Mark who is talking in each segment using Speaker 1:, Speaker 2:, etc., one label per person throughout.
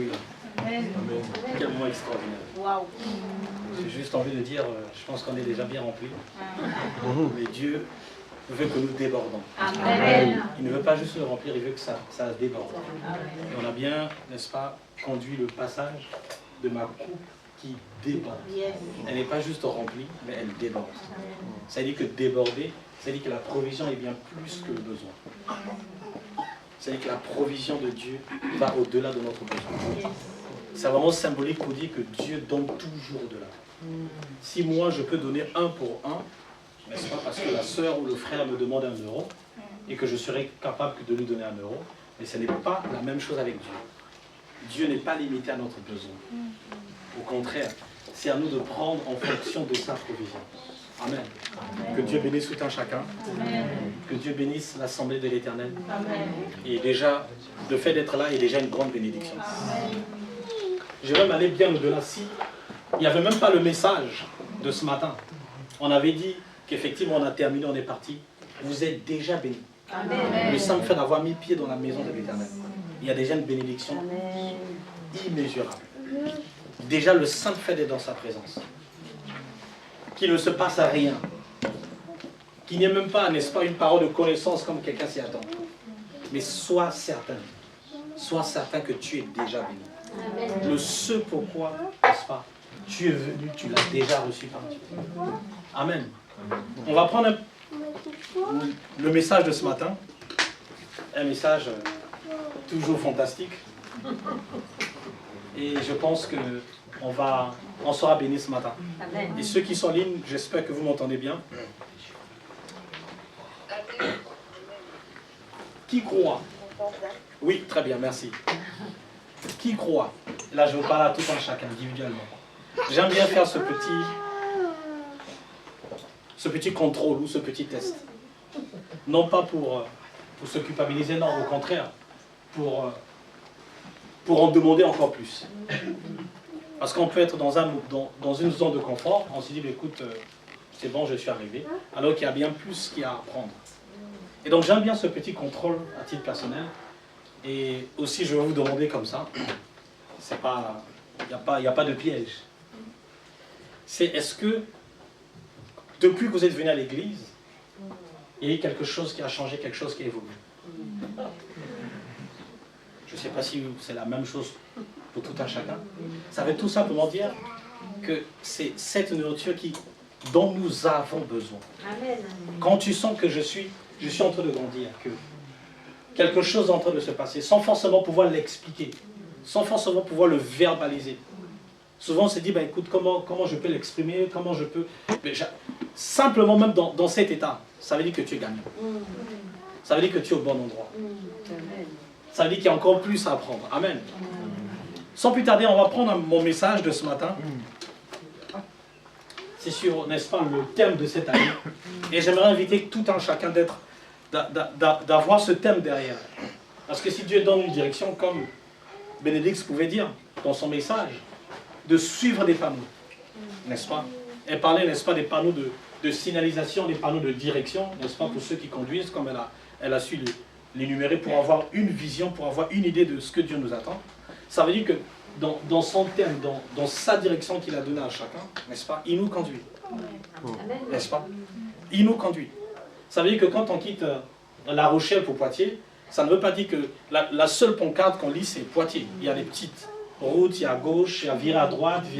Speaker 1: Alléluia. Amen. Quel moment extraordinaire.
Speaker 2: Waouh.
Speaker 1: J'ai juste envie de dire, je pense qu'on est déjà bien remplis. Mais Dieu veut que nous débordons.
Speaker 2: Amen.
Speaker 1: Il ne veut pas juste nous remplir, il veut que ça déborde. Et on a bien, n'est-ce pas, conduit le passage de ma coupe qui déborde. Elle n'est pas juste remplie, mais elle déborde. Ça veut dire que déborder, ça veut dire que la provision est bien plus que le besoin. Ça veut dire que la provision de Dieu va au-delà de notre besoin. C'est vraiment symbolique pour dire que Dieu donne toujours au-delà. Si moi je peux donner 1 pour 1, n'est-ce pas, parce que la sœur ou le frère me demande 1 euro et que je serai capable de lui donner 1 euro, mais ce n'est pas la même chose avec Dieu. Dieu n'est pas limité à notre besoin. Au contraire, c'est à nous de prendre en fonction de sa provision. Amen. Que Dieu bénisse tout un chacun. Amen. Que Dieu bénisse l'Assemblée de l'Éternel. Et déjà, le fait d'être là est déjà une grande bénédiction. Amen. Je vais m'aller bien au-delà. Si il n'y avait même pas le message de ce matin, on avait dit qu'effectivement on a terminé, on est parti. Vous êtes déjà bénis. Amen. Le simple fait d'avoir mis pied dans la maison de l'Éternel, il y a déjà une bénédiction immesurable. Déjà le simple fait d'être dans sa présence. Qu'il ne se passe à rien. Qu'il n'y ait même pas, n'est-ce pas, une parole de connaissance comme quelqu'un s'y attend. Mais sois certain que tu es déjà béni. Amen. Le ce pourquoi, n'est-ce pas, tu es venu, tu l'as déjà reçu par Dieu. Amen. On va prendre le message de ce matin. Un message toujours fantastique. Et je pense que on sera bénis ce matin. Amen. Et ceux qui sont en ligne, j'espère que vous m'entendez bien. Qui croit? Oui, très bien, merci. Qui croit? Là, je vous parle à tout un chacun, individuellement. J'aime bien faire ce petit contrôle ou ce petit test. Non pas pour se culpabiliser, non, au contraire, pour en demander encore plus. Parce qu'on peut être dans une zone de confort, on se dit, écoute, c'est bon, je suis arrivé, alors qu'il y a bien plus qu'il y a à apprendre. Et donc j'aime bien ce petit contrôle à titre personnel. Et aussi, je vais vous demander comme ça, il n'y a pas de piège. C'est est-ce que, depuis que vous êtes venu à l'église, il y a eu quelque chose qui a changé, quelque chose qui a évolué? Je ne sais pas si c'est la même chose pour tout un chacun. Ça veut tout simplement dire que c'est cette nourriture dont nous avons besoin. Amen. Quand tu sens que je suis en train de grandir, que quelque chose est en train de se passer, sans forcément pouvoir l'expliquer, sans forcément pouvoir le verbaliser. Souvent on se dit, écoute, comment je peux l'exprimer, comment je peux... Simplement même dans cet état, ça veut dire que tu es gagnant. Ça veut dire que tu es au bon endroit. Ça veut dire qu'il y a encore plus à apprendre. Amen. Sans plus tarder, on va prendre mon message de ce matin. C'est sur, n'est-ce pas, le thème de cette année. Et j'aimerais inviter tout un chacun d'avoir ce thème derrière. Parce que si Dieu donne une direction, comme Bénédicte pouvait dire dans son message, de suivre des panneaux, n'est-ce pas? Elle parlait, n'est-ce pas, des panneaux de signalisation, des panneaux de direction, n'est-ce pas, pour ceux qui conduisent, comme elle a su l'énumérer pour avoir une vision, pour avoir une idée de ce que Dieu nous attend. Ça veut dire que dans son thème, dans sa direction qu'il a donnée à chacun, n'est-ce pas, il nous conduit. N'est-ce pas? Il nous conduit. Ça veut dire que quand on quitte La Rochelle pour Poitiers, ça ne veut pas dire que la seule pancarte qu'on lit, c'est Poitiers. Il y a des petites routes, il y a à gauche, il y a virer à droite, il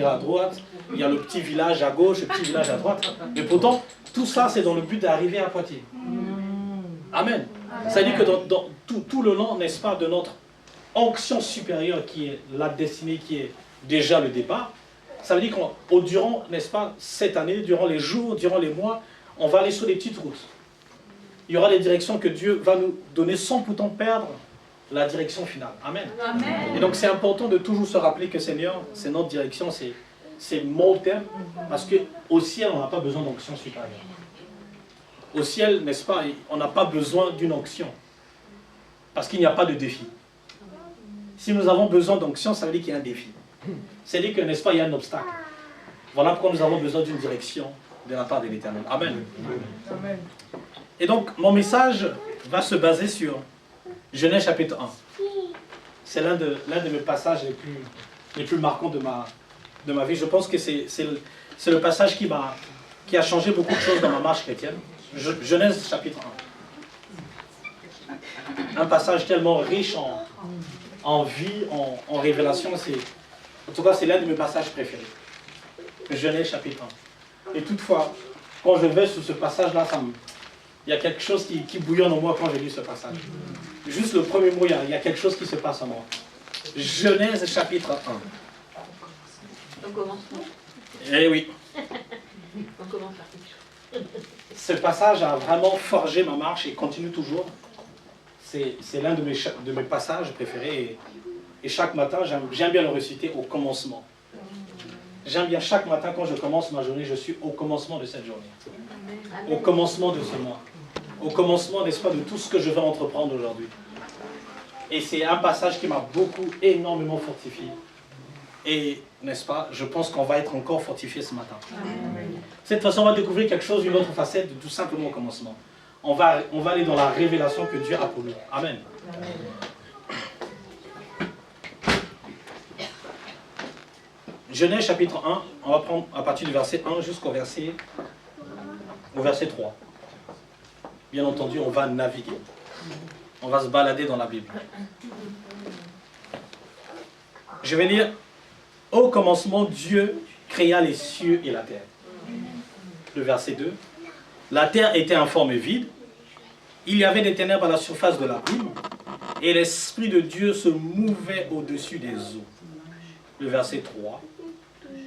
Speaker 1: y a le petit village à gauche, le petit village à droite. Mais pourtant, tout ça, c'est dans le but d'arriver à Poitiers. Amen. Ça veut dire que dans tout le long, n'est-ce pas, de notre onction supérieure qui est la destinée, qui est déjà le départ, ça veut dire qu'au durant, n'est-ce pas, cette année, durant les jours, durant les mois, on va aller sur des petites routes. Il y aura des directions que Dieu va nous donner sans pourtant perdre la direction finale. Amen. Amen. Et donc c'est important de toujours se rappeler que Seigneur, c'est notre direction, c'est mon thème, parce qu'au ciel, on n'a pas besoin d'onction supérieure. Au ciel, n'est-ce pas, on n'a pas besoin d'une onction, parce qu'il n'y a pas de défi. Si nous avons besoin d'onction, ça veut dire qu'il y a un défi. C'est-à-dire que, n'est-ce pas, il y a un obstacle. Voilà pourquoi nous avons besoin d'une direction de la part de l'Éternel. Amen. Amen. Et donc, mon message va se baser sur Genèse chapitre 1. c'est l'un de mes passages les plus marquants de ma vie. Je pense que c'est le passage qui a changé beaucoup de choses dans ma marche chrétienne. Genèse chapitre 1. Un passage tellement riche en vie, en révélation. En tout cas, c'est l'un de mes passages préférés. Genèse chapitre 1. Et toutefois, quand je vais sur ce passage-là, il y a quelque chose qui bouillonne en moi quand je lis ce passage. Juste le premier mot, il y a quelque chose qui se passe en moi. Genèse chapitre 1.
Speaker 2: On commence.
Speaker 1: Eh oui.
Speaker 2: On commence par quelque chose.
Speaker 1: Ce passage a vraiment forgé ma marche et continue toujours. C'est l'un de mes passages préférés. Et chaque matin, j'aime bien le réciter au commencement. J'aime bien chaque matin, quand je commence ma journée, je suis au commencement de cette journée. Au commencement de ce mois. Au commencement, n'est-ce pas, de tout ce que je vais entreprendre aujourd'hui. Et c'est un passage qui m'a énormément fortifié. Et, n'est-ce pas, je pense qu'on va être encore fortifié ce matin. De cette façon, on va découvrir quelque chose, une autre facette de tout simplement au commencement. On va aller dans la révélation que Dieu a pour nous. Amen. Genèse chapitre 1, on va prendre à partir du verset 1 jusqu'au verset 3. Bien entendu, on va naviguer. On va se balader dans la Bible. Je vais lire. Au commencement, Dieu créa les cieux et la terre. Le verset 2. La terre était informe et vide. Il y avait des ténèbres à la surface de l'abîme. Et l'Esprit de Dieu se mouvait au-dessus des eaux. Le verset 3.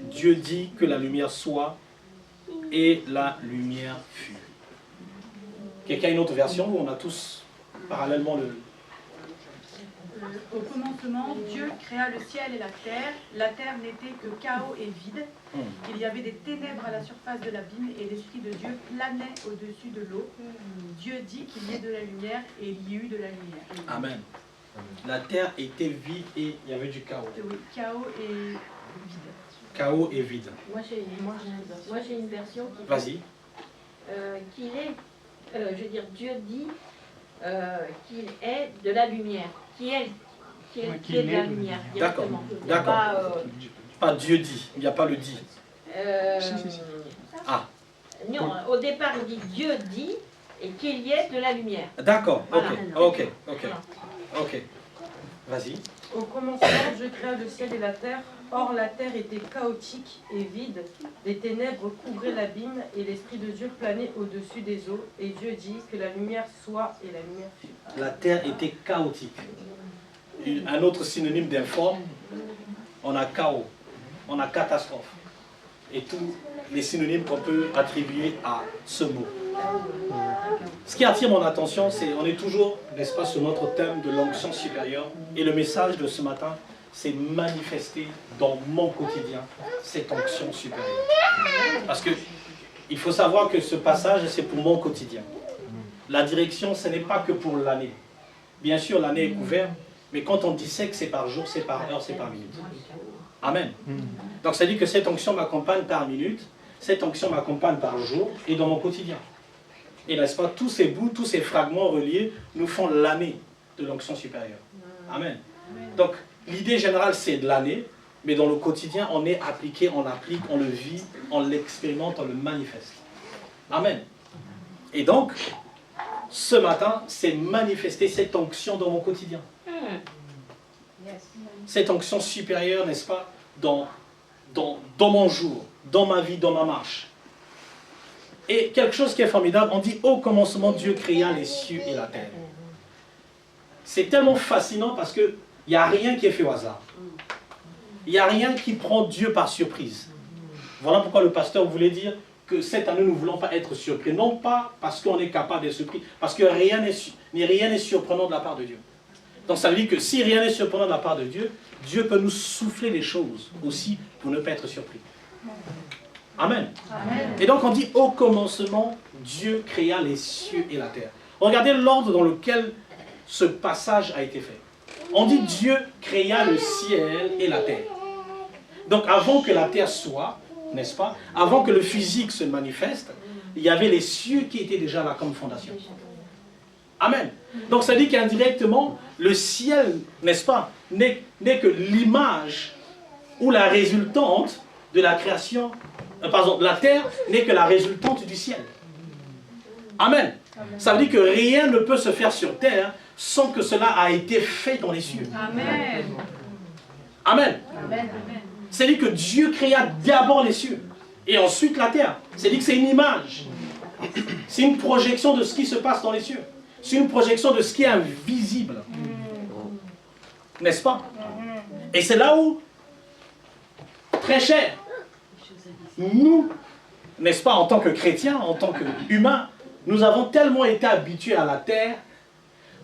Speaker 1: Dieu dit que la lumière soit, et la lumière fut. Quelqu'un a une autre version où on a tous parallèlement le...
Speaker 3: Au commencement, Dieu créa le ciel et la terre. La terre n'était que chaos et vide. Il y avait des ténèbres à la surface de l'abîme et l'Esprit de Dieu planait au-dessus de l'eau. Dieu dit qu'il y ait de la lumière et il y eut de la lumière.
Speaker 1: Amen. La terre était vide et il y avait du chaos.
Speaker 3: Oui, chaos et vide.
Speaker 1: Chaos et vide.
Speaker 2: Moi j'ai une version qui
Speaker 1: Vas-y.
Speaker 2: Qu'il est, je veux dire, Dieu dit qu'il est de la lumière. Qui est de la lumière.
Speaker 1: D'accord.
Speaker 2: D'accord.
Speaker 1: Pas Dieu dit. Il n'y a pas le dit.
Speaker 2: Non, au départ il dit Dieu dit et qu'il y ait de la lumière.
Speaker 1: D'accord.
Speaker 2: Voilà.
Speaker 1: Ok.
Speaker 2: Voilà.
Speaker 1: Vas-y.
Speaker 4: Au commencement, Dieu créa le ciel et la terre. Or, la terre était chaotique et vide. Des ténèbres couvraient l'abîme et l'Esprit de Dieu planait au-dessus des eaux. Et Dieu dit que la lumière soit et la lumière fut.
Speaker 1: La terre était chaotique. Un autre synonyme d'informe, on a chaos, on a catastrophe. Et tous les synonymes qu'on peut attribuer à ce mot. Ce qui attire mon attention, c'est on est toujours, n'est-ce pas, sur notre thème de l'onction supérieure. Et le message de ce matin, c'est manifester dans mon quotidien cette onction supérieure. Parce que il faut savoir que ce passage, c'est pour mon quotidien. La direction, ce n'est pas que pour l'année. Bien sûr, l'année est couverte, mais quand on dissèque, c'est par jour, c'est par heure, c'est par minute. Amen. Donc ça dit que cette onction m'accompagne par minute, cette onction m'accompagne par jour et dans mon quotidien. Et n'est-ce pas, tous ces bouts, tous ces fragments reliés nous font l'année de l'onction supérieure. Amen. Donc l'idée générale, c'est de l'année, mais dans le quotidien, on est appliqué, on l'applique, on le vit, on l'expérimente, on le manifeste. Amen. Et donc, ce matin, c'est manifester cette onction dans mon quotidien. Cette onction supérieure, n'est-ce pas, dans mon jour, dans ma vie, dans ma marche. Et quelque chose qui est formidable, on dit au commencement, Dieu créa les cieux et la terre. C'est tellement fascinant parce qu'il n'y a rien qui est fait au hasard. Il n'y a rien qui prend Dieu par surprise. Voilà pourquoi le pasteur voulait dire que cette année, nous ne voulons pas être surpris. Non pas parce qu'on est capable d'être surpris, parce que rien n'est surprenant de la part de Dieu. Donc ça veut dire que si rien n'est surprenant de la part de Dieu, Dieu peut nous souffler les choses aussi pour ne pas être surpris. Amen. Amen. Et donc on dit au commencement, Dieu créa les cieux et la terre. Regardez l'ordre dans lequel ce passage a été fait. On dit Dieu créa le ciel et la terre. Donc avant que la terre soit, n'est-ce pas, avant que le physique se manifeste, il y avait les cieux qui étaient déjà là comme fondation. Amen. Donc ça dit qu'indirectement, le ciel, n'est-ce pas, n'est que l'image ou la résultante de la création, la terre n'est que la résultante du ciel. Amen. Ça veut dire que rien ne peut se faire sur terre sans que cela a été fait dans les cieux.
Speaker 3: Amen.
Speaker 1: Amen.
Speaker 3: Amen.
Speaker 1: C'est-à-dire que Dieu créa d'abord les cieux et ensuite la terre. C'est-à-dire que c'est une image. C'est une projection de ce qui se passe dans les cieux. C'est une projection de ce qui est invisible. N'est-ce pas? Et c'est là où, très cher, nous, n'est-ce pas, en tant que chrétiens, en tant qu'humains, nous avons tellement été habitués à la terre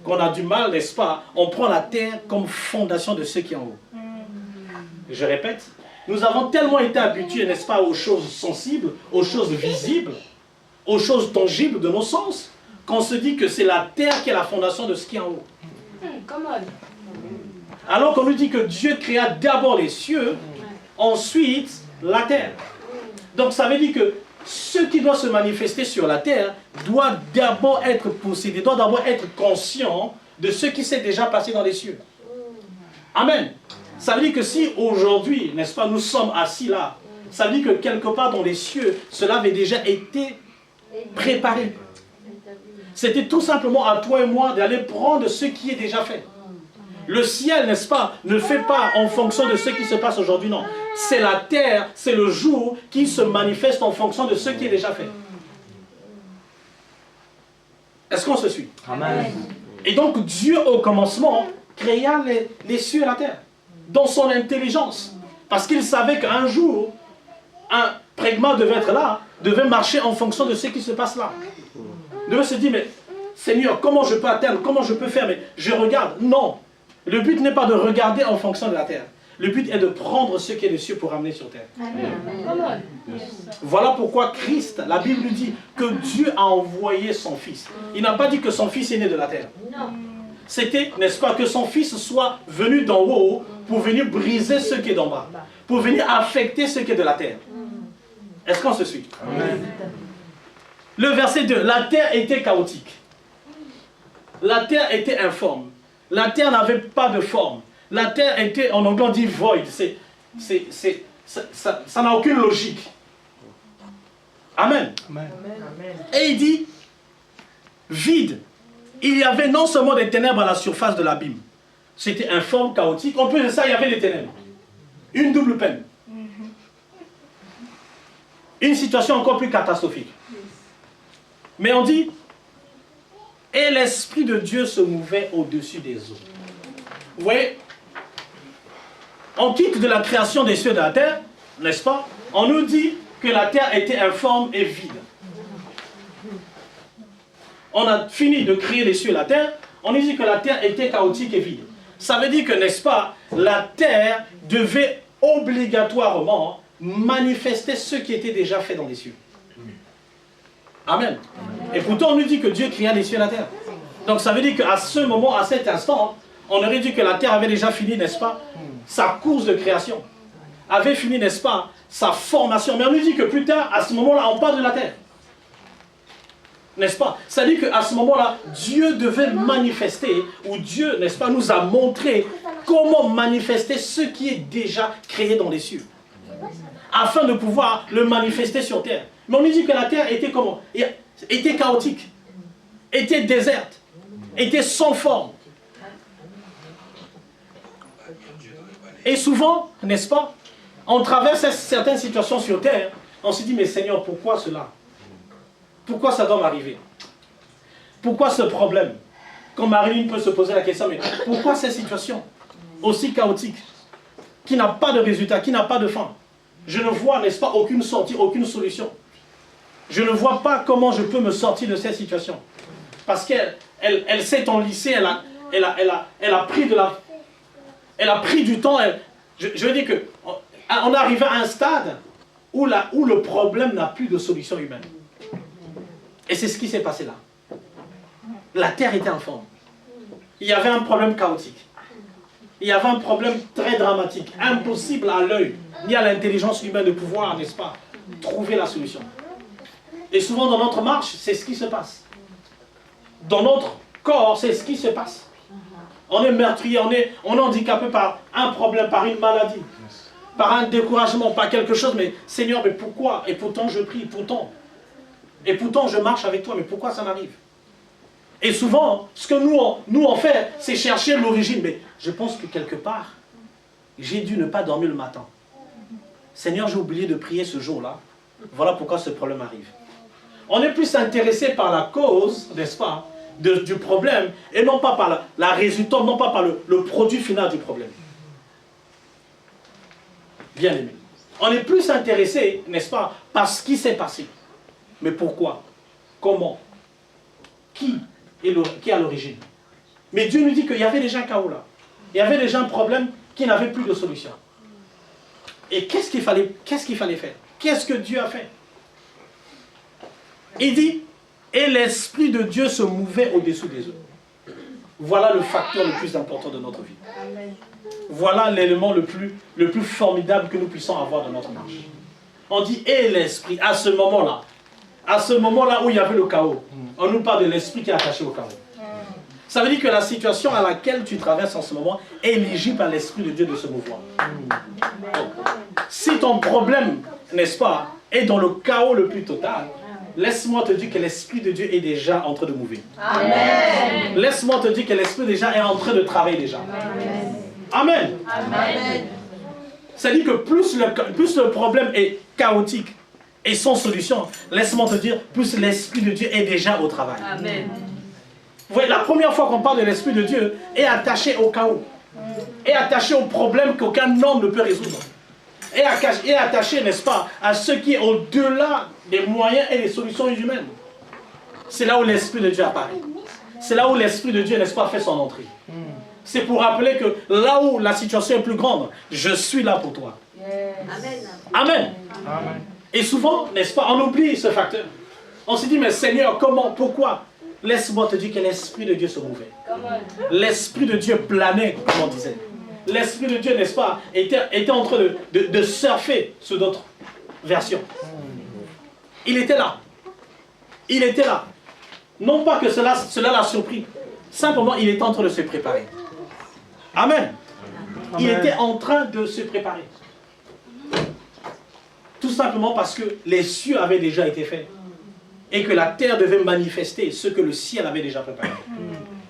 Speaker 1: qu'on a du mal, n'est-ce pas? On prend la terre comme fondation de ce qui est en haut. Je répète, nous avons tellement été habitués, n'est-ce pas, aux choses sensibles, aux choses visibles, aux choses tangibles de nos sens, qu'on se dit que c'est la terre qui est la fondation de ce qui est en haut. Alors qu'on nous dit que Dieu créa d'abord les cieux, ensuite la terre. Donc ça veut dire que ce qui doit se manifester sur la terre doit d'abord être possédé, doit d'abord être conscient de ce qui s'est déjà passé dans les cieux. Amen. Ça veut dire que si aujourd'hui, n'est-ce pas, nous sommes assis là, ça veut dire que quelque part dans les cieux, cela avait déjà été préparé. C'était tout simplement à toi et moi d'aller prendre ce qui est déjà fait. Le ciel, n'est-ce pas, ne fait pas en fonction de ce qui se passe aujourd'hui, non. C'est la terre, c'est le jour qui se manifeste en fonction de ce qui est déjà fait. Est-ce qu'on se suit?
Speaker 5: Amen.
Speaker 1: Et donc Dieu au commencement créa les cieux et la terre dans son intelligence. Parce qu'il savait qu'un jour, un prégma devait être là, devait marcher en fonction de ce qui se passe là. Devait se dire, mais Seigneur, comment je peux atteindre, comment je peux faire, mais je regarde. Non. Le but n'est pas de regarder en fonction de la terre. Le but est de prendre ce qui est des cieux pour amener sur terre.
Speaker 2: Amen.
Speaker 1: Voilà pourquoi Christ, la Bible nous dit que Dieu a envoyé son Fils. Il n'a pas dit que son Fils est né de la terre.
Speaker 2: Non.
Speaker 1: C'était, n'est-ce pas, que son Fils soit venu d'en haut pour venir briser ce qui est d'en bas. Pour venir affecter ce qui est de la terre. Est-ce qu'on se suit?
Speaker 5: Amen.
Speaker 1: Le verset 2. La terre était chaotique. La terre était informe. La terre n'avait pas de forme. La terre était, en anglais on dit void. Ça n'a aucune logique. Amen.
Speaker 5: Amen.
Speaker 1: Et il dit, vide. Il y avait non seulement des ténèbres à la surface de l'abîme. C'était informe, chaotique. En plus de ça, il y avait des ténèbres. Une double peine. Une situation encore plus catastrophique. Mais on dit, et l'Esprit de Dieu se mouvait au-dessus des eaux. Vous voyez, on quitte de la création des cieux et de la terre, n'est-ce pas? On nous dit que la terre était informe et vide. On a fini de créer les cieux et la terre, on nous dit que la terre était chaotique et vide. Ça veut dire que, n'est-ce pas, la terre devait obligatoirement manifester ce qui était déjà fait dans les cieux. Amen. Et pourtant, on nous dit que Dieu créa les cieux et la terre. Donc ça veut dire qu'à ce moment, à cet instant, on aurait dit que la terre avait déjà fini, n'est-ce pas, sa course de création. Avait fini, n'est-ce pas, sa formation. Mais on nous dit que plus tard, à ce moment-là, on parle de la terre. N'est-ce pas? Ça veut dire qu'à ce moment-là, Dieu devait manifester, ou Dieu, n'est-ce pas, nous a montré comment manifester ce qui est déjà créé dans les cieux. Afin de pouvoir le manifester sur terre. Mais on nous dit que la terre était comment? Était chaotique, était déserte, était sans forme. Et souvent, n'est-ce pas, on traverse certaines situations sur terre, on se dit, mais Seigneur, pourquoi cela? Pourquoi ça doit m'arriver? Pourquoi ce problème? Quand Marilyn peut se poser la question, mais pourquoi cette situation aussi chaotique, qui n'a pas de résultat, qui n'a pas de fin? Je ne vois, n'est-ce pas, aucune sortie, aucune solution. Je ne vois pas comment je peux me sortir de cette situation. Parce qu'elle s'est enlissée, elle a pris du temps. Je veux dire qu'on est arrivé à un stade où le problème n'a plus de solution humaine. Et c'est ce qui s'est passé là. La terre était informe. Il y avait un problème chaotique. Il y avait un problème très dramatique, impossible à l'œil, ni à l'intelligence humaine de pouvoir, n'est-ce pas, trouver la solution. Et souvent dans notre marche, c'est ce qui se passe. Dans notre corps, c'est ce qui se passe. On est meurtrier, on est handicapé par un problème, par une maladie, par un découragement, par quelque chose. Mais Seigneur, mais pourquoi? Et pourtant je prie, et pourtant je marche avec toi, mais pourquoi ça m'arrive? Et souvent, ce que nous on fait, c'est chercher l'origine. Mais je pense que quelque part, j'ai dû ne pas dormir le matin. Seigneur, j'ai oublié de prier ce jour-là. Voilà pourquoi ce problème arrive. On est plus intéressé par la cause, n'est-ce pas, du problème, et non pas par la résultante, non pas par le produit final du problème. Bien aimé. On est plus intéressé, n'est-ce pas, par ce qui s'est passé. Mais pourquoi? Comment? Qui est à l'origine? Mais Dieu nous dit qu'il y avait déjà un chaos là. Il y avait déjà un problème qui n'avait plus de solution. Et qu'est-ce qu'il fallait faire? Qu'est-ce que Dieu a fait? Il dit, et l'Esprit de Dieu se mouvait au-dessous des eaux. Voilà le facteur le plus important de notre vie. Voilà l'élément le plus formidable que nous puissions avoir dans notre marche. On dit, et l'Esprit, à ce moment-là où il y avait le chaos, on nous parle de l'Esprit qui est attaché au chaos. Ça veut dire que la situation à laquelle tu traverses en ce moment est éligible à l'Esprit de Dieu de se mouvoir. Si ton problème, n'est-ce pas, est dans le chaos le plus total, laisse-moi te dire que l'Esprit de Dieu est déjà en train de mouver. Amen. Laisse-moi te dire que l'Esprit déjà est en train de travailler déjà. Amen. Amen. C'est-à-dire que plus le problème est chaotique et sans solution, laisse-moi te dire, plus l'Esprit de Dieu est déjà au travail. Amen. Vous voyez, la première fois qu'on parle de l'Esprit de Dieu est attaché au chaos, est attaché au problème qu'aucun homme ne peut résoudre, est attaché, n'est-ce pas, à ce qui est au-delà des moyens et des solutions humaines. C'est là où l'Esprit de Dieu apparaît. C'est là où l'Esprit de Dieu, n'est-ce pas, fait son entrée. C'est pour rappeler que là où la situation est plus grande, je suis là pour toi. Amen. Amen. Amen. Et souvent, n'est-ce pas, on oublie ce facteur. On se dit, mais Seigneur, comment, pourquoi? Laisse-moi te dire que l'Esprit de Dieu se mouvait. L'Esprit de Dieu planait, comme on disait. L'Esprit de Dieu, n'est-ce pas, était en train de surfer sur d'autres versions. Il était là. Il était là. Non pas que cela l'a surpris. Simplement, il était en train de se préparer. Amen. Il était en train de se préparer. Tout simplement parce que les cieux avaient déjà été faits. Et que la terre devait manifester ce que le ciel avait déjà préparé.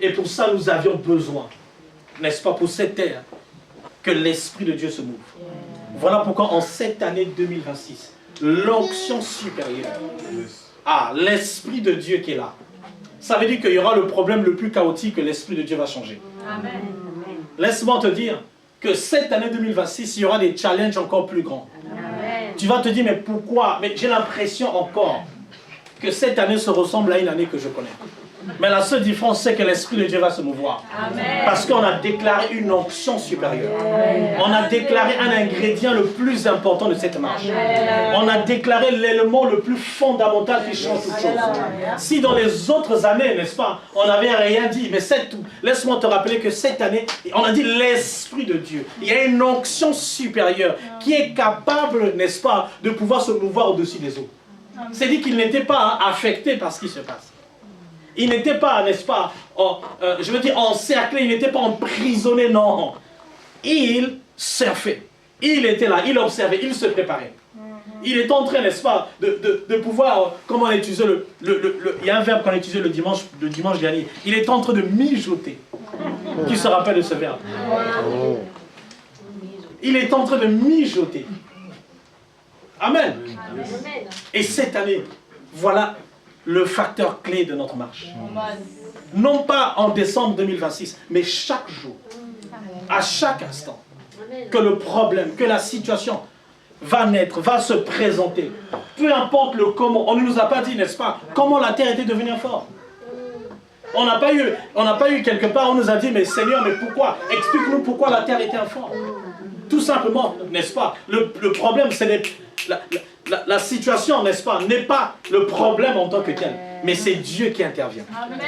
Speaker 1: Et pour ça, nous avions besoin, n'est-ce pas, pour cette terre, que l'Esprit de Dieu se mouve. Voilà pourquoi en cette année 2026, l'onction supérieure, l'Esprit de Dieu qui est là, ça veut dire qu'il y aura le problème le plus chaotique que l'Esprit de Dieu va changer. Amen. Laisse-moi te dire que cette année 2026, il y aura des challenges encore plus grands. Amen. Tu vas te dire, mais pourquoi? Mais j'ai l'impression encore que cette année se ressemble à une année que je connais. Mais la seule différence, c'est que l'Esprit de Dieu va se mouvoir. Amen. Parce qu'on a déclaré une onction supérieure. Amen. On a déclaré un ingrédient le plus important de cette marche. Amen. On a déclaré l'élément le plus fondamental qui change toute chose. Si dans les autres années, n'est-ce pas, on n'avait rien dit, mais laisse-moi te rappeler que cette année, on a dit l'Esprit de Dieu. Il y a une onction supérieure qui est capable, n'est-ce pas, de pouvoir se mouvoir au-dessus des eaux. C'est-à-dire qu'il n'était pas affecté par ce qui se passe. Il n'était pas, n'est-ce pas, encerclé, il n'était pas emprisonné, non. Il surfait. Il était là, il observait, il se préparait. Il est en train, n'est-ce pas, de pouvoir, comment on utilise il y a un verbe qu'on a utilisé le dimanche dernier. Il est en train de mijoter. Qui se rappelle de ce verbe? Il est en train de mijoter. Amen. Amen. Et cette année, voilà le facteur clé de notre marche. Amen. Non pas en décembre 2026, mais chaque jour, à chaque instant, que le problème, que la situation va naître, va se présenter. Peu importe le comment. On ne nous a pas dit, n'est-ce pas, comment la terre était devenue forte. On n'a pas eu quelque part, on nous a dit, mais Seigneur, mais pourquoi? Explique-nous pourquoi la terre était forte. Tout simplement, n'est-ce pas, le problème, c'est la situation, n'est-ce pas, n'est pas le problème en tant que tel, mais c'est Dieu qui intervient. Amen.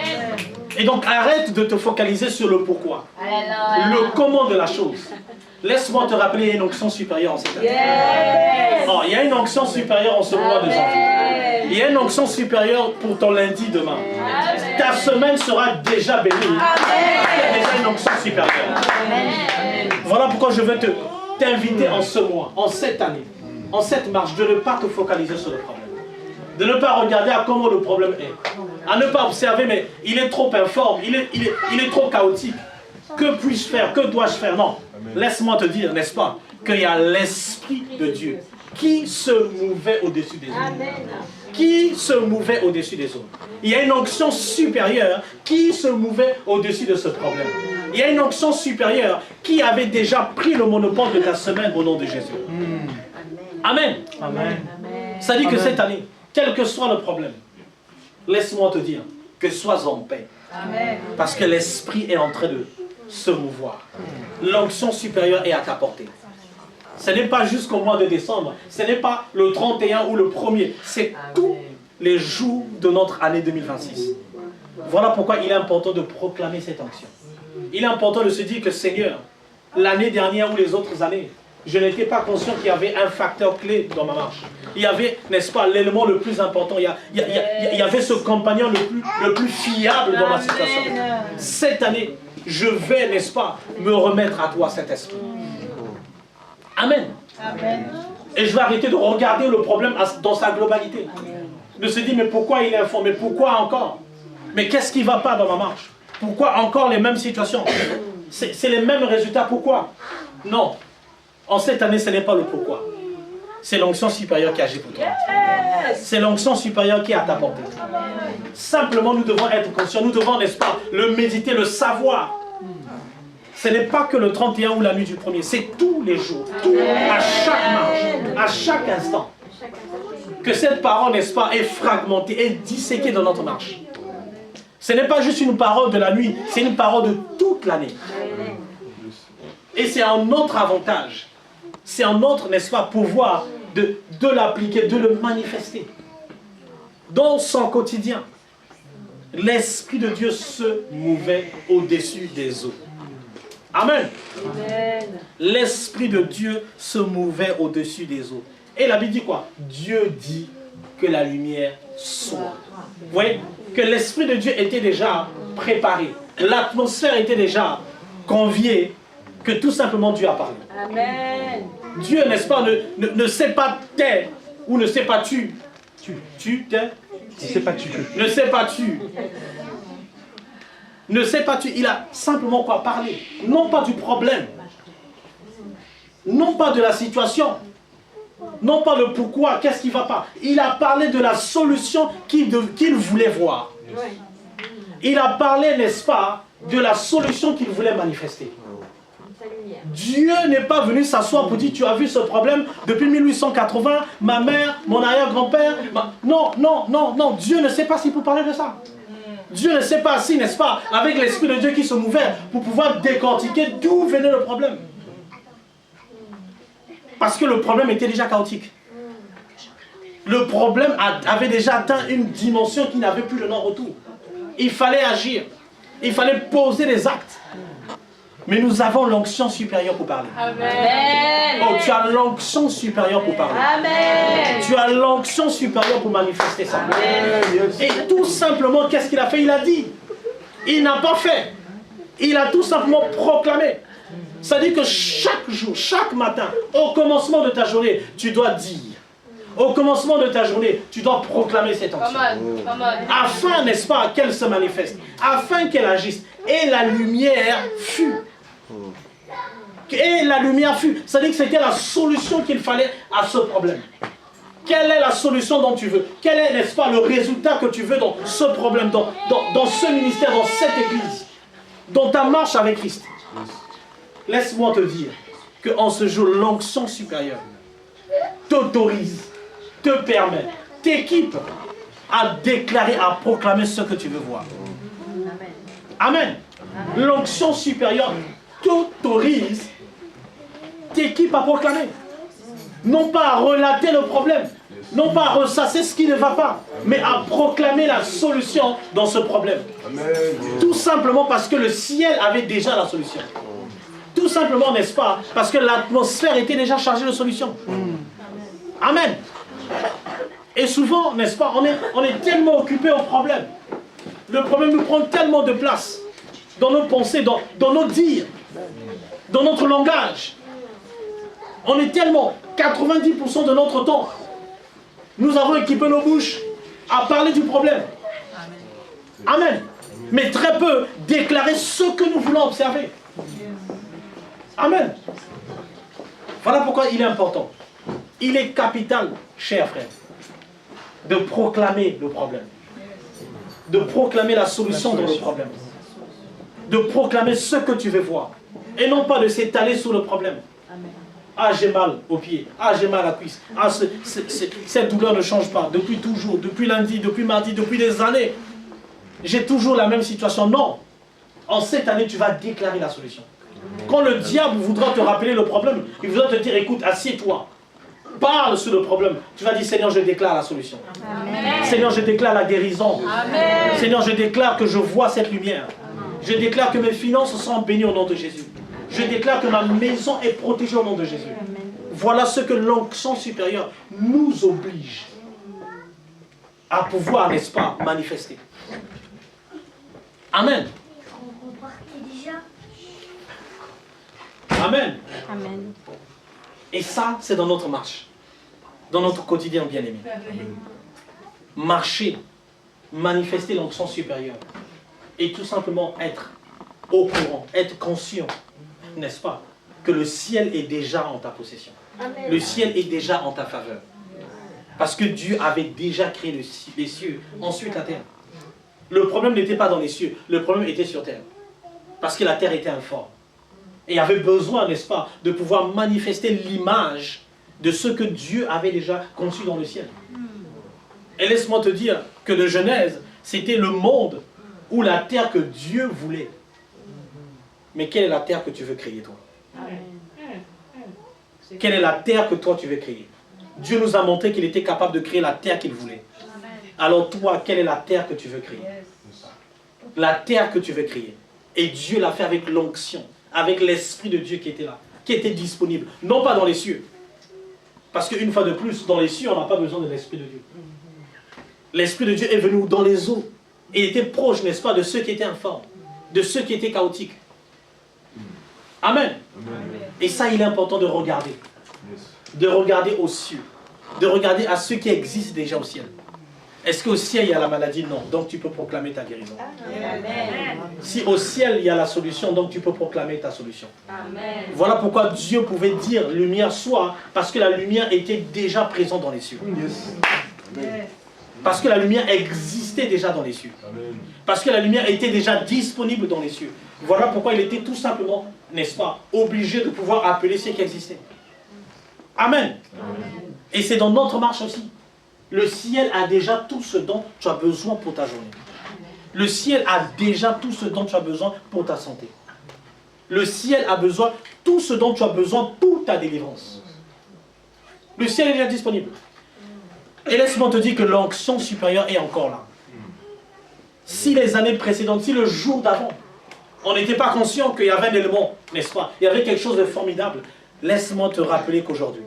Speaker 1: Et donc, arrête de te focaliser sur le pourquoi, le comment de la chose. Laisse-moi te rappeler, il y a une onction supérieure en cette année. Yes. Oh, il y a une onction supérieure en ce mois de janvier. Il y a une onction supérieure pour ton lundi demain. Ta semaine sera déjà bénie. Il y a déjà une onction supérieure. Voilà pourquoi je veux t'inviter en ce mois, en cette année, en cette marche, de ne pas te focaliser sur le problème. De ne pas regarder à comment le problème est. À ne pas observer, mais il est trop informe, il est trop chaotique. Que puis-je faire? Que dois-je faire? Non. Laisse-moi te dire, n'est-ce pas, qu'il y a l'Esprit de Dieu qui se mouvait au-dessus des autres. Qui se mouvait au-dessus des autres. Il y a une onction supérieure qui se mouvait au-dessus de ce problème. Il y a une onction supérieure qui avait déjà pris le monopole de ta semaine au nom de Jésus. Amen. Amen. Ça dit que cette année, quel que soit le problème, laisse-moi te dire que sois en paix. Amen. Parce que l'Esprit est en train de se mouvoir. L'onction supérieure est à ta portée. Ce n'est pas jusqu'au mois de décembre, ce n'est pas le 31 ou le 1er, c'est tous les jours de notre année 2026. Voilà pourquoi il est important de proclamer cette onction. Il est important de se dire que Seigneur, l'année dernière ou les autres années, je n'étais pas conscient qu'il y avait un facteur clé dans ma marche. Il y avait, n'est-ce pas, l'élément le plus important. Il y avait ce compagnon le plus fiable dans ma situation. Cette année, je vais, n'est-ce pas, me remettre à toi, cet esprit. Amen. Amen. Et je vais arrêter de regarder le problème dans sa globalité. De se dire, mais pourquoi il est informé? Pourquoi encore? Mais qu'est-ce qui ne va pas dans ma marche? Pourquoi encore les mêmes situations? C'est les mêmes résultats, pourquoi? Non. En cette année, ce n'est pas le pourquoi. C'est l'onction supérieure qui agit pour toi. C'est l'onction supérieure qui est à ta portée. Simplement, nous devons être conscients. Nous devons, n'est-ce pas, le méditer, le savoir. Ce n'est pas que le 31 ou la nuit du 1er, c'est tous les jours, à chaque marche, à chaque instant. Que cette parole, n'est-ce pas, est fragmentée, est disséquée dans notre marche. Ce n'est pas juste une parole de la nuit, c'est une parole de toute l'année. Et c'est un autre avantage. C'est un autre, n'est-ce pas, pouvoir de l'appliquer, de le manifester. Dans son quotidien, l'Esprit de Dieu se mouvait au-dessus des eaux. Amen. L'Esprit de Dieu se mouvait au-dessus des eaux. Et la Bible dit quoi? Dieu dit que la lumière soit. Vous voyez que l'Esprit de Dieu était déjà préparé. L'atmosphère était déjà conviée, que tout simplement Dieu a parlé. Amen. Dieu, n'est-ce pas, ne sait pas taire ou ne sait pas tu. Tu t'es? Ne sais pas tu. Ne sais pas tu. Ne sais pas tu. Il a simplement quoi parler. Non pas du problème. Non pas de la situation. Non pas le pourquoi, qu'est-ce qui ne va pas. Il a parlé de la solution qu'il voulait voir. Il a parlé, n'est-ce pas, de la solution qu'il voulait manifester. Dieu n'est pas venu s'asseoir pour dire, tu as vu ce problème depuis 1880, ma mère, mon arrière-grand-père. Non, non, non, non. Dieu ne sait pas s'il peut parler de ça. Dieu ne sait pas si, n'est-ce pas, avec l'Esprit de Dieu qui se mouvait pour pouvoir décortiquer d'où venait le problème. Parce que le problème était déjà chaotique. Le problème avait déjà atteint une dimension qui n'avait plus de non-retour. Il fallait agir. Il fallait poser des actes. Mais nous avons l'onction supérieure pour parler. Amen. Oh, tu as l'onction supérieure pour parler. Amen. Tu as l'onction supérieure pour manifester ça. Amen. Et tout simplement, qu'est-ce qu'il a fait? Il a dit. Il n'a pas fait. Il a tout simplement proclamé. Ça dit que chaque jour, chaque matin, au commencement de ta journée, tu dois dire. Au commencement de ta journée, tu dois proclamer cette onction. Afin, n'est-ce pas, qu'elle se manifeste. Afin qu'elle agisse. Et la lumière fut. Et la lumière fut. Ça dit que c'était la solution qu'il fallait à ce problème. Quelle est la solution dont tu veux? Quel est, n'est-ce pas, le résultat que tu veux dans ce problème, dans ce ministère, dans cette église, dans ta marche avec Christ? Laisse-moi te dire qu'en ce jour, l'onction supérieure t'autorise, te permet, t'équipe à déclarer, à proclamer ce que tu veux voir. Amen. L'onction supérieure t'autorise, t'équipe à proclamer. Non pas à relater le problème, non pas à ressasser ce qui ne va pas, mais à proclamer la solution dans ce problème. Amen. Tout simplement parce que le ciel avait déjà la solution. Tout simplement, n'est-ce pas, parce que l'atmosphère était déjà chargée de solutions. Amen. Et souvent, n'est-ce pas, on est tellement occupé au problème. Le problème nous prend tellement de place dans nos pensées, dans nos dires, dans notre langage. On est tellement, 90% de notre temps, nous avons équipé nos bouches à parler du problème. Amen. Mais très peu déclarer ce que nous voulons observer. Amen. Voilà pourquoi il est important. Il est capital, chers frères, de proclamer le problème. De proclamer la solution dans le problème. De proclamer ce que tu veux voir. Et non pas de s'étaler sur le problème. Ah, j'ai mal au pied. Ah, j'ai mal à la cuisse. Ah, cette douleur ne change pas. Depuis toujours, depuis lundi, depuis mardi, depuis des années. J'ai toujours la même situation. Non. En cette année, tu vas déclarer la solution. Quand le diable voudra te rappeler le problème, il voudra te dire, écoute, assieds-toi. Parle sur le problème. Tu vas dire, Seigneur, je déclare la solution. Amen. Seigneur, je déclare la guérison. Amen. Seigneur, je déclare que je vois cette lumière. Amen. Je déclare que mes finances sont bénies au nom de Jésus. Je déclare que ma maison est protégée au nom de Jésus. Amen. Voilà ce que l'onction supérieure nous oblige à pouvoir, n'est-ce pas, manifester. Amen. Amen. Amen. Et ça, c'est dans notre marche. Dans notre quotidien bien-aimé. Marcher, manifester l'onction supérieure. Et tout simplement être au courant, être conscient, n'est-ce pas, que le ciel est déjà en ta possession. Amen. Le ciel est déjà en ta faveur. Parce que Dieu avait déjà créé les cieux, ensuite la terre. Le problème n'était pas dans les cieux, le problème était sur terre. Parce que la terre était informe. Et il avait besoin, n'est-ce pas, de pouvoir manifester l'image de ce que Dieu avait déjà conçu dans le ciel. Et laisse-moi te dire que de Genèse, c'était le monde ou la terre que Dieu voulait. Mais quelle est la terre que tu veux créer, toi? Quelle est la terre que toi tu veux créer? Dieu nous a montré qu'il était capable de créer la terre qu'il voulait. Alors toi, quelle est la terre que tu veux créer? La terre que tu veux créer. Et Dieu l'a fait avec l'onction, avec l'Esprit de Dieu qui était là, qui était disponible. Non pas dans les cieux. Parce qu'une fois de plus, dans les cieux, on n'a pas besoin de l'Esprit de Dieu. L'Esprit de Dieu est venu dans les eaux. Et il était proche, n'est-ce pas, de ceux qui étaient informes, de ceux qui étaient chaotiques. Amen. Amen. Et ça, il est important de regarder. De regarder aux cieux. De regarder à ceux qui existent déjà au ciel. Est-ce qu'au ciel, il y a la maladie? Non. Donc, tu peux proclamer ta guérison. Amen. Si au ciel, il y a la solution, donc tu peux proclamer ta solution. Amen. Voilà pourquoi Dieu pouvait dire lumière soit, parce que la lumière était déjà présente dans les cieux. Yes. Parce que la lumière existait déjà dans les cieux. Amen. Parce que la lumière était déjà disponible dans les cieux. Voilà pourquoi il était tout simplement, n'est-ce pas, obligé de pouvoir appeler ce qui existait. Amen. Amen. Et c'est dans notre marche aussi. Le ciel a déjà tout ce dont tu as besoin pour ta journée. Le ciel a déjà tout ce dont tu as besoin pour ta santé. Le ciel a besoin de tout ce dont tu as besoin pour ta délivrance. Le ciel est déjà disponible. Et laisse-moi te dire que l'onction supérieure est encore là. Si les années précédentes, si le jour d'avant, on n'était pas conscient qu'il y avait un élément, n'est-ce pas? Il y avait quelque chose de formidable. Laisse-moi te rappeler qu'aujourd'hui,